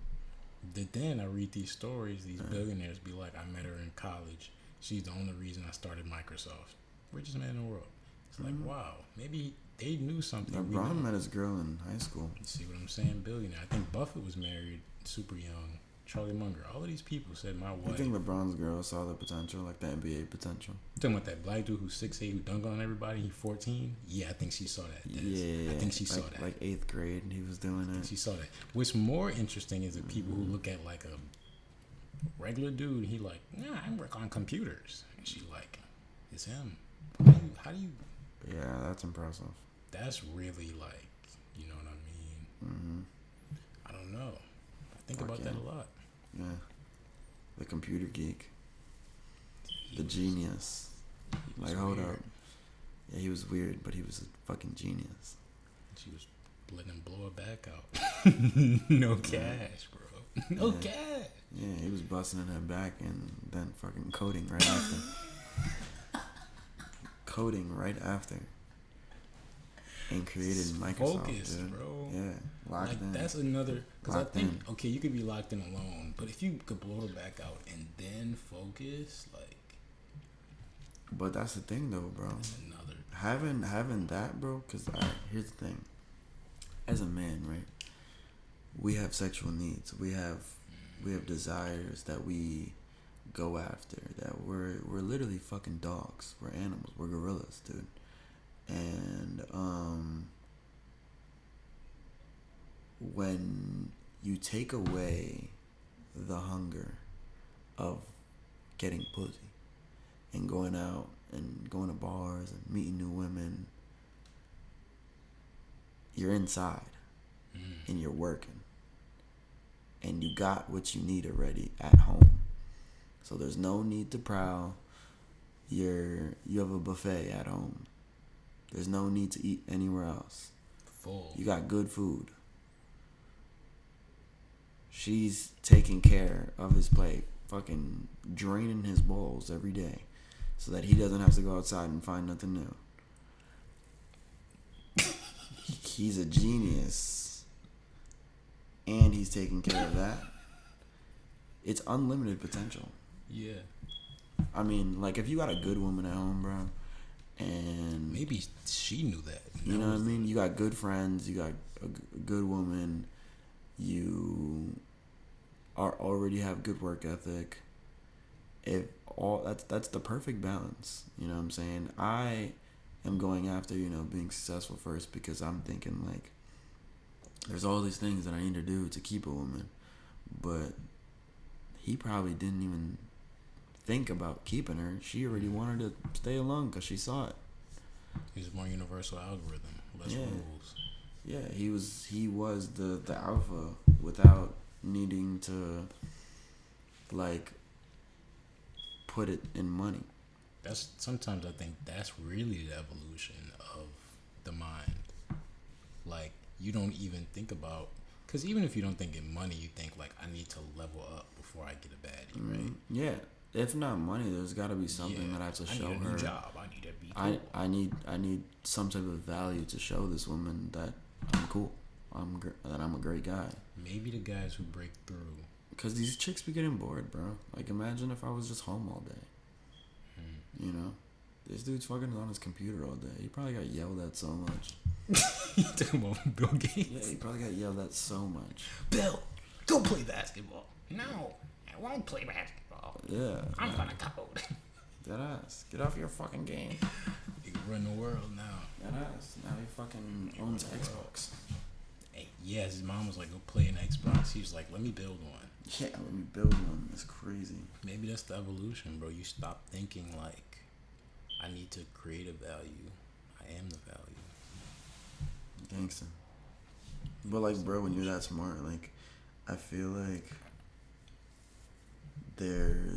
Then I read these stories, these billionaires be like, I met her in college. She's the only reason I started Microsoft. Richest man in the world. It's like, wow, maybe they knew something. LeBron met his girl in high school. See what I'm saying? Billionaire. I think Buffett was married super young. Charlie Munger. All of these people said my wife. I think LeBron's girl saw the potential, like the NBA potential. You talking about that black dude who's 6'8", who dunked on everybody? He 14. Yeah, I think she saw that. Yeah, I think she saw that. Like 8th grade, and he was doing it. She saw that. What's more interesting is the people who look at like a regular dude. He like, nah, I work on computers. And she like, it's him. How do you? Yeah, that's impressive. That's really like, you know what I mean? Mm-hmm. I don't know. I think about that a lot. Yeah. The computer geek. The genius. Like, hold up. Yeah, he was weird, but he was a fucking genius. She was letting him blow her back out. No cash, bro. No cash. Yeah, he was busting in her back and then fucking coding right after. Coding right after. And created Microsoft, focus, dude. Bro. Yeah, locked like, in. That's another. Because I think, in. okay, you could be locked in alone, but if you could blow her back out and then focus, like. But that's the thing, though, bro. That's another. Having that, bro. Because here's the thing. As a man, right? We have sexual needs. We have desires that we go after. That we're literally fucking dogs. We're animals. We're gorillas, dude. And when you take away the hunger of getting pussy and going out and going to bars and meeting new women, you're inside and you're working and you got what you need already at home, so there's no need to prowl. You have a buffet at home. There's no need to eat anywhere else. Full. You got good food. She's taking care of his plate, fucking draining his bowls every day so that he doesn't have to go outside and find nothing new. He's a genius. And he's taking care of that. It's unlimited potential. Yeah. I mean, like, if you got a good woman at home, bro, and maybe she knew that. You know what I mean? You got good friends. You got a good woman. You already have good work ethic. That's the perfect balance. You know what I'm saying? I am going after, being successful first because I'm thinking like there's all these things that I need to do to keep a woman, but he probably didn't even think about keeping her. She already wanted to stay alone because she saw it. He's more universal algorithm, less rules. Yeah, he was the alpha without needing to like put it in money. That's sometimes I think that's really the evolution of the mind. Like you don't even think about, because even if you don't think in money, you think like I need to level up before I get a baddie, right? Yeah. If not money, there's got to be something that I have to show her. I need a new job. I need to be cool. I need some type of value to show this woman that I'm cool. That I'm a great guy. Maybe the guys who break through. Because these chicks be getting bored, bro. Like, imagine if I was just home all day. You know? This dude's fucking on his computer all day. He probably got yelled at so much. You talking about Bill Gates? Yeah, he probably got yelled at so much. Bill, go play basketball. No, I won't play basketball. Yeah. I'm gonna code. Deadass. Get off your fucking game. You can run the world now. Deadass. Now he fucking owns Xbox. Hey, yeah, his mom was like, go play an Xbox. He was like, let me build one. Yeah, let me build one. That's crazy. Maybe that's the evolution, bro. You stop thinking like, I need to create a value. I am the value. Gangsta. But like, bro, when you're that smart, like, I feel like there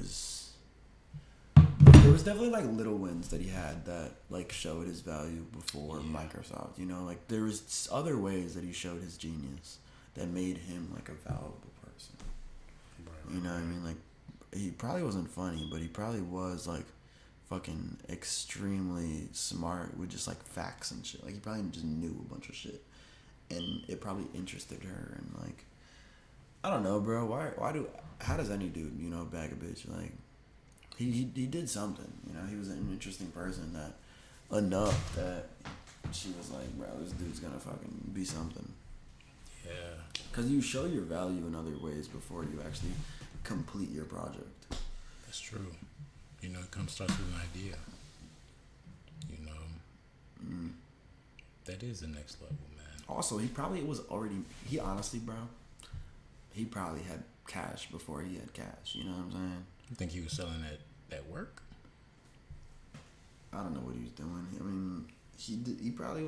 was definitely like little wins that he had that like showed his value before Microsoft. You know, like there was other ways that he showed his genius that made him like a valuable person. You know what I mean? Like, he probably wasn't funny, but he probably was like fucking extremely smart with just like facts and shit. Like, he probably just knew a bunch of shit, and it probably interested her. And like, I don't know, bro. How does any dude, you know, bag a bitch? Like, he did something. You know, he was an interesting person that enough that she was like, bro, this dude's gonna fucking be something. Yeah. Because you show your value in other ways before you actually complete your project. That's true. You know, it starts with an idea. You know, that is the next level, man. Also, he honestly, bro, he probably had cash before he had cash. You know what I'm saying? You think he was selling that work? I don't know what he was doing. I mean, he probably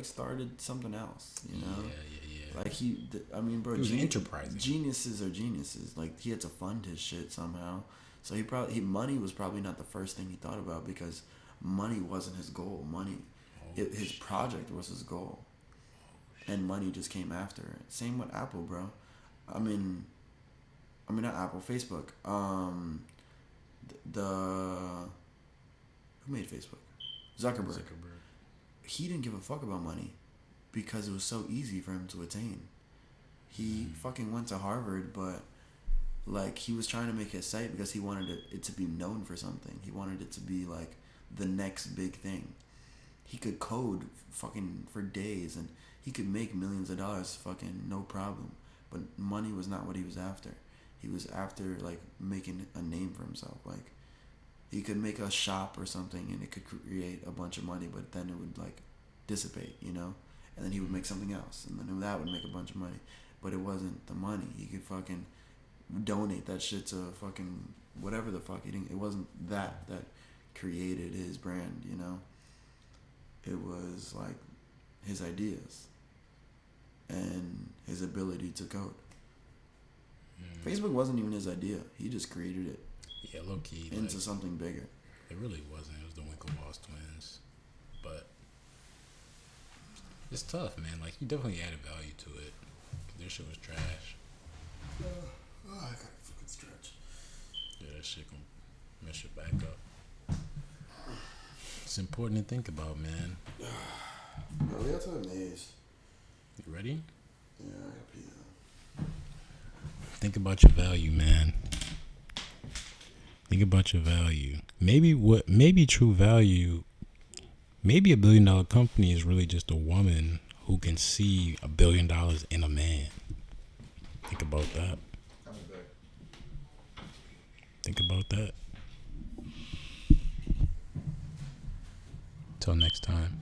started something else. You know? Yeah. Like bro, he was enterprising. Geniuses are geniuses. Like, he had to fund his shit somehow. So money was probably not the first thing he thought about, because money wasn't his goal. His project was his goal, and money just came after it. Same with Apple, bro. I mean not Apple, Facebook. Who made Facebook? Zuckerberg. He didn't give a fuck about money because it was so easy for him to attain. He fucking went to Harvard, but like, he was trying to make his site because he wanted it to be known for something. He wanted it to be like the next big thing. He could code fucking for days, and he could make millions of dollars fucking no problem. But money was not what he was after. He was after like making a name for himself. Like, he could make a shop or something and it could create a bunch of money, but then it would like dissipate, you know? And then he would make something else, and then that would make a bunch of money. But it wasn't the money. He could fucking donate that shit to fucking whatever the fuck. It wasn't that created his brand, you know? It was like his ideas and his ability to code. Facebook wasn't even his idea. He just created it. Yeah, low key. Into something bigger. It really wasn't. It was the Winklevoss twins. But it's tough, man. Like, you definitely added value to it. Their shit was trash. I gotta fucking stretch. Yeah, that shit gonna mess your back up. It's important to think about, man. Bro, we got to the maze. You ready? Yeah, I gotta pee now. Think about your value, man. Think about your value. Maybe true value, maybe $1 billion company is really just a woman who can see $1 billion in a man. Think about that. Think about that. Till next time.